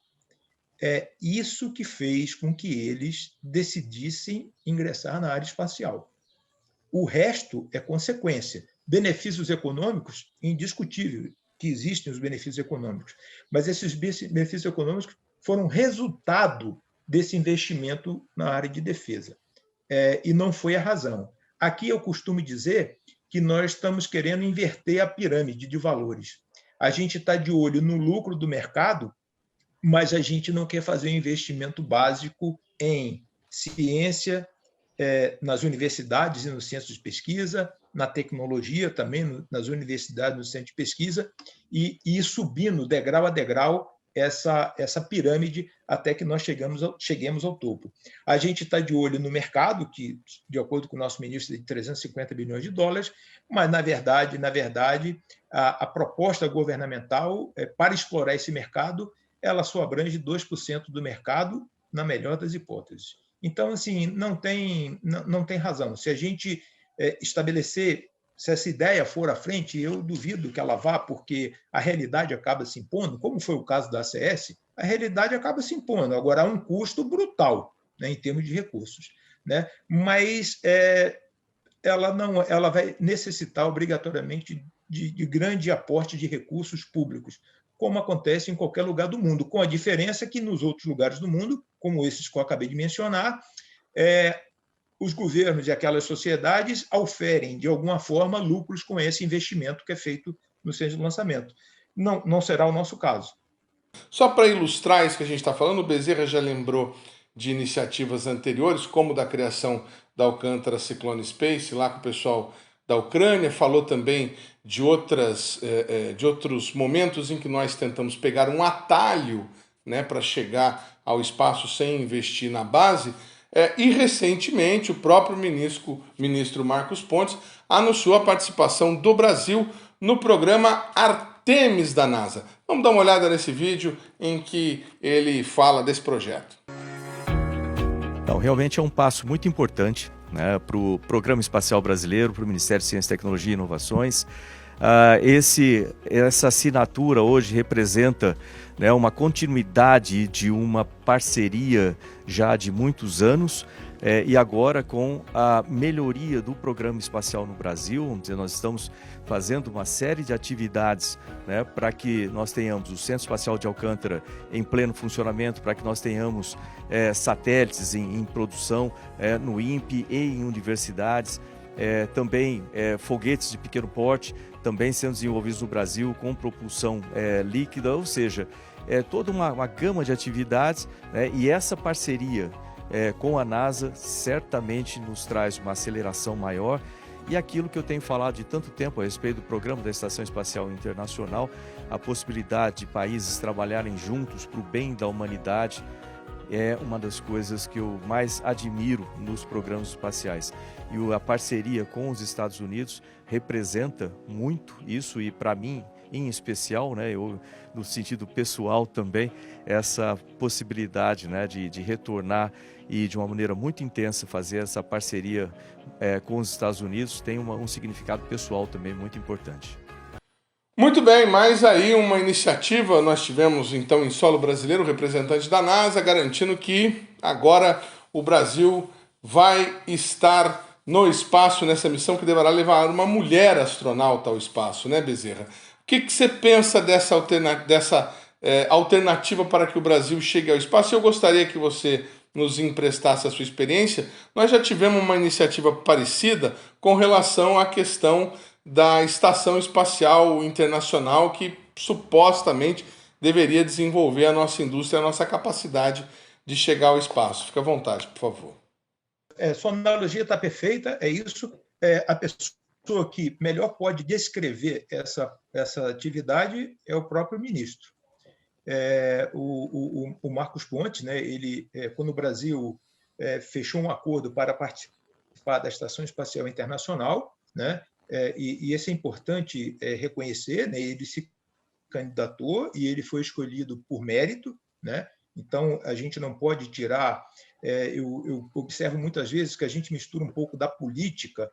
É isso que fez com que eles decidissem ingressar na área espacial. O resto é consequência. Benefícios econômicos, indiscutível que existem os benefícios econômicos, mas esses benefícios econômicos foram resultado desse investimento na área de defesa. E não foi a razão. Aqui eu costumo dizer que nós estamos querendo inverter a pirâmide de valores. A gente está de olho no lucro do mercado, mas a gente não quer fazer um investimento básico em ciência, nas universidades e nos centros de pesquisa, na tecnologia também, nas universidades, no centro de pesquisa, e ir subindo degrau a degrau essa pirâmide até que nós cheguemos ao topo. A gente está de olho no mercado, que, de acordo com o nosso ministro, é de 350 bilhões de dólares, mas, na verdade, a proposta governamental para explorar esse mercado, ela só abrange 2% do mercado, na melhor das hipóteses. Então, assim, não tem razão. Se a gente estabelecer, se essa ideia for à frente, eu duvido que ela vá, porque a realidade acaba se impondo, como foi o caso da ACS, a realidade acaba se impondo. Agora, há um custo brutal, né, em termos de recursos, né? Mas ela vai necessitar obrigatoriamente de grande aporte de recursos públicos, como acontece em qualquer lugar do mundo, com a diferença que nos outros lugares do mundo, como esses que eu acabei de mencionar, os governos e aquelas sociedades oferem, de alguma forma, lucros com esse investimento que é feito no centro de lançamento. Não será o nosso caso. Só para ilustrar isso que a gente está falando, o Bezerra já lembrou de iniciativas anteriores, como da criação da Alcântara Cyclone Space, lá com o pessoal da Ucrânia, falou também de outros momentos em que nós tentamos pegar um atalho, né, para chegar ao espaço sem investir na base, e recentemente o próprio ministro Marcos Pontes anunciou a participação do Brasil no programa Artemis da NASA. Vamos dar uma olhada nesse vídeo em que ele fala desse projeto. Então, realmente é um passo muito importante, né, para o Programa Espacial Brasileiro, para o Ministério de Ciência, Tecnologia e Inovações. Essa assinatura hoje representa, né, uma continuidade de uma parceria já de muitos anos, e agora com a melhoria do Programa Espacial no Brasil, vamos dizer, nós estamos fazendo uma série de atividades, né, para que nós tenhamos o Centro Espacial de Alcântara em pleno funcionamento, para que nós tenhamos satélites em produção no INPE e em universidades, também foguetes de pequeno porte, também sendo desenvolvidos no Brasil com propulsão líquida, ou seja, toda uma gama de atividades, né, e essa parceria com a NASA certamente nos traz uma aceleração maior. E aquilo que eu tenho falado de tanto tempo a respeito do programa da Estação Espacial Internacional, a possibilidade de países trabalharem juntos para o bem da humanidade, é uma das coisas que eu mais admiro nos programas espaciais. E a parceria com os Estados Unidos representa muito isso, e para mim, em especial, né, eu, no sentido pessoal também, essa possibilidade, né, de retornar e de uma maneira muito intensa fazer essa parceria com os Estados Unidos tem um significado pessoal também muito importante. Muito bem, mais aí uma iniciativa, nós tivemos então em solo brasileiro o representante da NASA garantindo que agora o Brasil vai estar no espaço nessa missão que deverá levar uma mulher astronauta ao espaço, né, Bezerra? O que você pensa dessa alternativa para que o Brasil chegue ao espaço? Eu gostaria que você nos emprestasse a sua experiência. Nós já tivemos uma iniciativa parecida com relação à questão da Estação Espacial Internacional, que supostamente deveria desenvolver a nossa indústria, a nossa capacidade de chegar ao espaço. Fica à vontade, por favor. Sua analogia está perfeita, é isso. A pessoa que melhor pode descrever essa atividade é o próprio ministro. O Marcos Pontes, né, ele, quando o Brasil fechou um acordo para participar da Estação Espacial Internacional, né, e isso é importante reconhecer, né, ele se candidatou e ele foi escolhido por mérito, né? Então, a gente não pode tirar... Eu observo muitas vezes que a gente mistura um pouco da política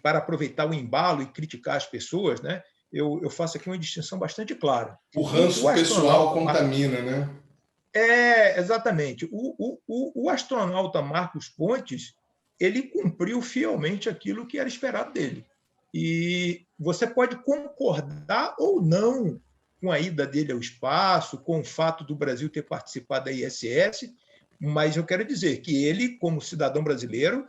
para aproveitar o embalo e criticar as pessoas, né? Eu faço aqui uma distinção bastante clara. O ranço pessoal contamina, né? Exatamente. O astronauta Marcos Pontes, ele cumpriu fielmente aquilo que era esperado dele. E você pode concordar ou não com a ida dele ao espaço, com o fato do Brasil ter participado da ISS, mas eu quero dizer que ele, como cidadão brasileiro,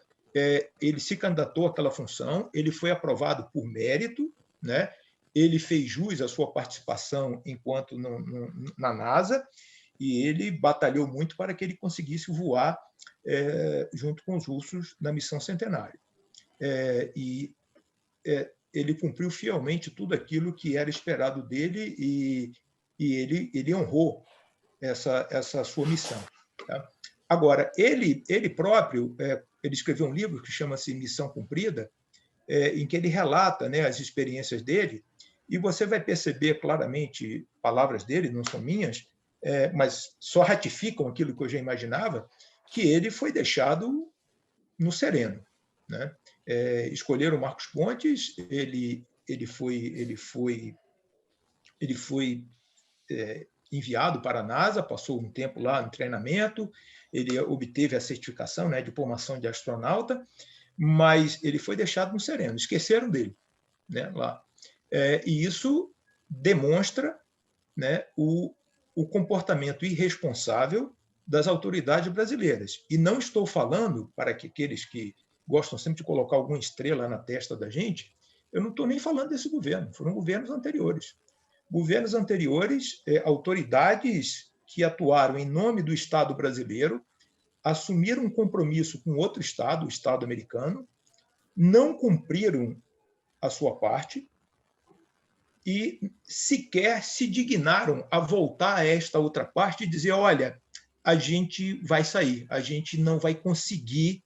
ele se candidatou àquela função, ele foi aprovado por mérito, né? Ele fez jus à sua participação enquanto na NASA, e ele batalhou muito para que ele conseguisse voar junto com os russos na missão Centenário. Ele cumpriu fielmente tudo aquilo que era esperado dele e ele honrou essa sua missão. Tá? Agora, ele próprio, ele escreveu um livro que chama-se Missão Cumprida, em que ele relata, né, as experiências dele, e você vai perceber claramente, palavras dele, não são minhas, mas só ratificam aquilo que eu já imaginava, que ele foi deixado no sereno, né? Escolheram o Marcos Pontes, ele foi enviado para a NASA, passou um tempo lá no treinamento, ele obteve a certificação, né, de formação de astronauta, mas ele foi deixado no sereno, esqueceram dele, né, lá. E isso demonstra, né, o comportamento irresponsável das autoridades brasileiras. E não estou falando, para aqueles que gostam sempre de colocar alguma estrela na testa da gente, eu não estou nem falando desse governo, foram governos anteriores. Governos anteriores, autoridades que atuaram em nome do Estado brasileiro, assumiram um compromisso com outro Estado, o Estado americano, não cumpriram a sua parte e sequer se dignaram a voltar a esta outra parte e dizer, olha, a gente vai sair, a gente não vai conseguir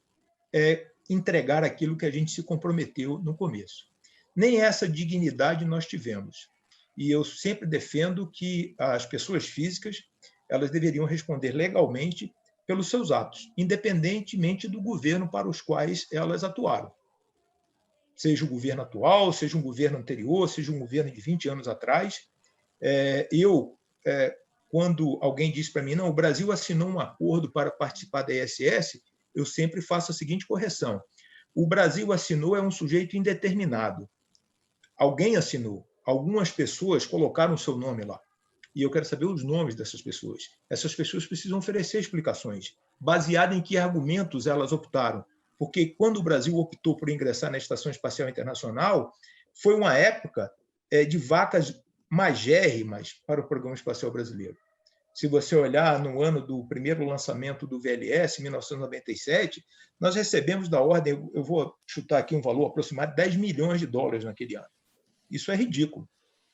entregar aquilo que a gente se comprometeu no começo. Nem essa dignidade nós tivemos. E eu sempre defendo que as pessoas físicas elas deveriam responder legalmente pelos seus atos, independentemente do governo para os quais elas atuaram. Seja o governo atual, seja um governo anterior, seja um governo de 20 anos atrás. Quando alguém diz para mim, não, o Brasil assinou um acordo para participar da ISS, eu sempre faço a seguinte correção. O Brasil assinou é um sujeito indeterminado. Alguém assinou. Algumas pessoas colocaram o seu nome lá. E eu quero saber os nomes dessas pessoas. Essas pessoas precisam oferecer explicações, baseadas em que argumentos elas optaram. Porque quando o Brasil optou por ingressar na Estação Espacial Internacional, foi uma época de vacas magérrimas para o Programa Espacial Brasileiro. Se você olhar no ano do primeiro lançamento do VLS, em 1997, nós recebemos da ordem, eu vou chutar aqui um valor aproximado, $10 milhões naquele ano. Isso é ridículo,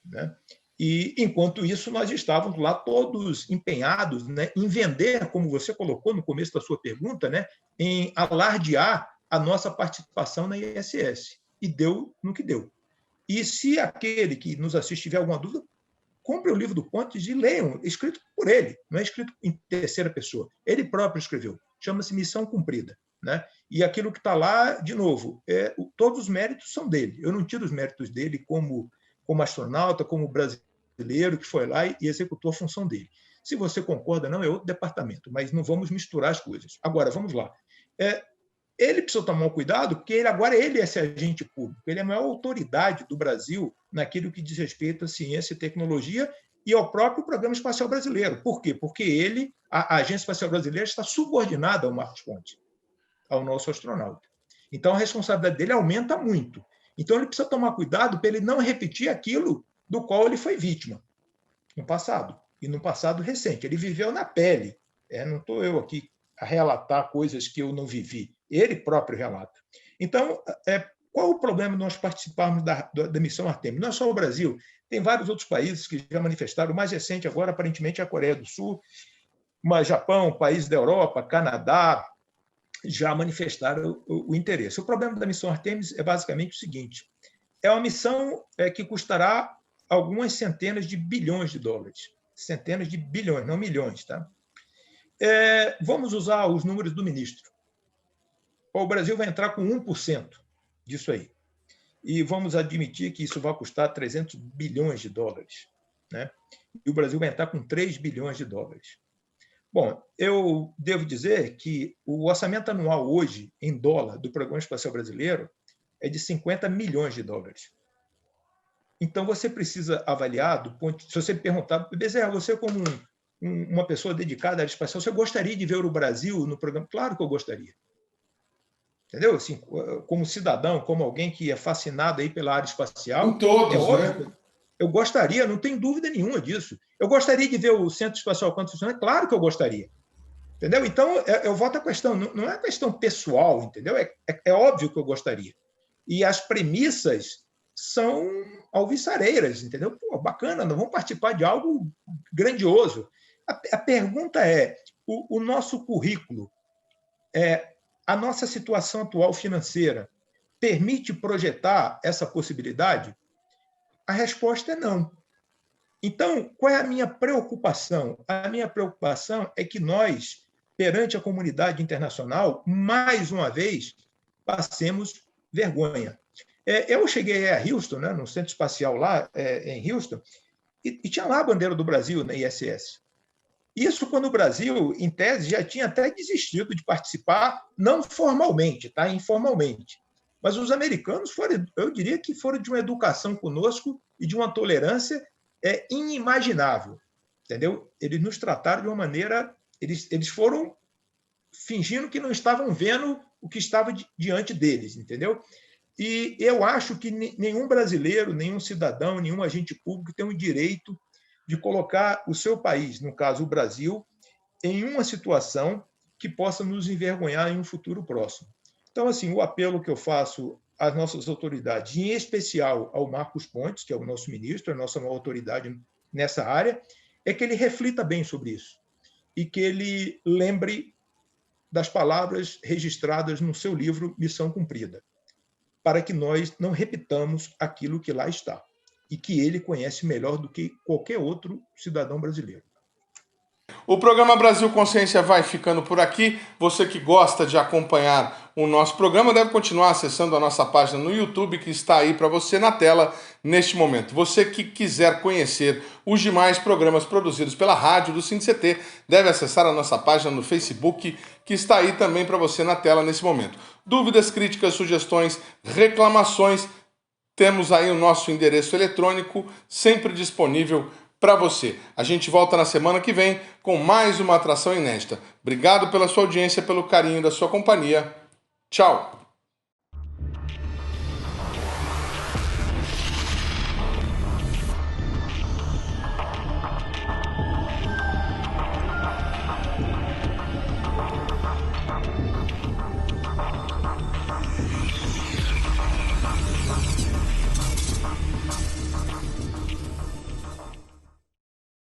né? E, enquanto isso, nós estávamos lá todos empenhados, né, em vender, como você colocou no começo da sua pergunta, né, em alardear a nossa participação na ISS. E deu no que deu. E se aquele que nos assiste tiver alguma dúvida, compre o livro do Pontes e leiam, escrito por ele, não é escrito em terceira pessoa. Ele próprio escreveu. Chama-se Missão Cumprida, né? E aquilo que está lá, de novo, todos os méritos são dele. Eu não tiro os méritos dele como astronauta, como brasileiro que foi lá e executou a função dele. Se você concorda, não, é outro departamento, mas não vamos misturar as coisas. Agora, vamos lá. Ele precisa tomar um cuidado, porque agora ele é esse agente público, ele é a maior autoridade do Brasil naquilo que diz respeito à ciência e tecnologia e ao próprio Programa Espacial Brasileiro. Por quê? Porque a Agência Espacial Brasileira está subordinada ao Marcos Pontes, ao nosso astronauta. Então, a responsabilidade dele aumenta muito. Então, ele precisa tomar cuidado para ele não repetir aquilo do qual ele foi vítima no passado, e no passado recente. Ele viveu na pele. Não estou eu aqui a relatar coisas que eu não vivi. Ele próprio relata. Então, qual o problema de nós participarmos da missão Artemis? Não é só o Brasil, tem vários outros países que já manifestaram. O mais recente agora, aparentemente, é a Coreia do Sul, mas Japão, países da Europa, Canadá, já manifestaram o interesse. O problema da missão Artemis é basicamente o seguinte: é uma missão que custará algumas centenas de bilhões de dólares. Centenas de bilhões, não milhões. Tá? Vamos usar os números do ministro. O Brasil vai entrar com 1% disso aí. E vamos admitir que isso vai custar 300 bilhões de dólares. Né? E o Brasil vai entrar com 3 bilhões de dólares. Bom, eu devo dizer que o orçamento anual hoje, em dólar, do Programa Espacial Brasileiro é de 50 milhões de dólares. Então, você precisa avaliar, do ponto, se você perguntar, Bezerra, você como uma pessoa dedicada à área espacial, você gostaria de ver o Brasil no programa? Claro que eu gostaria. Entendeu? Assim, como cidadão, como alguém que é fascinado aí pela área espacial, em todos, é óbvio, né? Eu gostaria, não tem dúvida nenhuma disso. Eu gostaria de ver o Centro Espacial Alcântara funcionando? Claro que eu gostaria. Entendeu? Então, eu volto à questão, não é questão pessoal, entendeu? É óbvio que eu gostaria. E as premissas são alvissareiras, entendeu? Pô, bacana, nós vamos participar de algo grandioso. A pergunta é, o nosso currículo, a nossa situação atual financeira, permite projetar essa possibilidade? A resposta é não. Então, qual é a minha preocupação? A minha preocupação é que nós, perante a comunidade internacional, mais uma vez, passemos vergonha. Eu cheguei a Houston, né, no Centro Espacial lá em Houston, e tinha lá a bandeira do Brasil na ISS. Isso quando o Brasil, em tese, já tinha até desistido de participar, não formalmente, tá? Informalmente. Mas os americanos foram, eu diria que foram de uma educação conosco e de uma tolerância inimaginável, entendeu? Eles nos trataram de uma maneira, eles foram fingindo que não estavam vendo o que estava diante deles, entendeu? E eu acho que nenhum brasileiro, nenhum cidadão, nenhum agente público tem o direito de colocar o seu país, no caso o Brasil, em uma situação que possa nos envergonhar em um futuro próximo. Então, assim, o apelo que eu faço às nossas autoridades, em especial ao Marcos Pontes, que é o nosso ministro, a nossa maior autoridade nessa área, é que ele reflita bem sobre isso e que ele lembre das palavras registradas no seu livro Missão Cumprida, para que nós não repitamos aquilo que lá está e que ele conhece melhor do que qualquer outro cidadão brasileiro. O programa Brasil Consciência vai ficando por aqui. Você que gosta de acompanhar o nosso programa deve continuar acessando a nossa página no YouTube, que está aí para você na tela neste momento. Você que quiser conhecer os demais programas produzidos pela rádio do SINCT deve acessar a nossa página no Facebook, que está aí também para você na tela nesse momento. Dúvidas, críticas, sugestões, reclamações, temos aí o nosso endereço eletrônico sempre disponível para você. A gente volta na semana que vem com mais uma atração inédita. Obrigado pela sua audiência, pelo carinho da sua companhia. Tchau!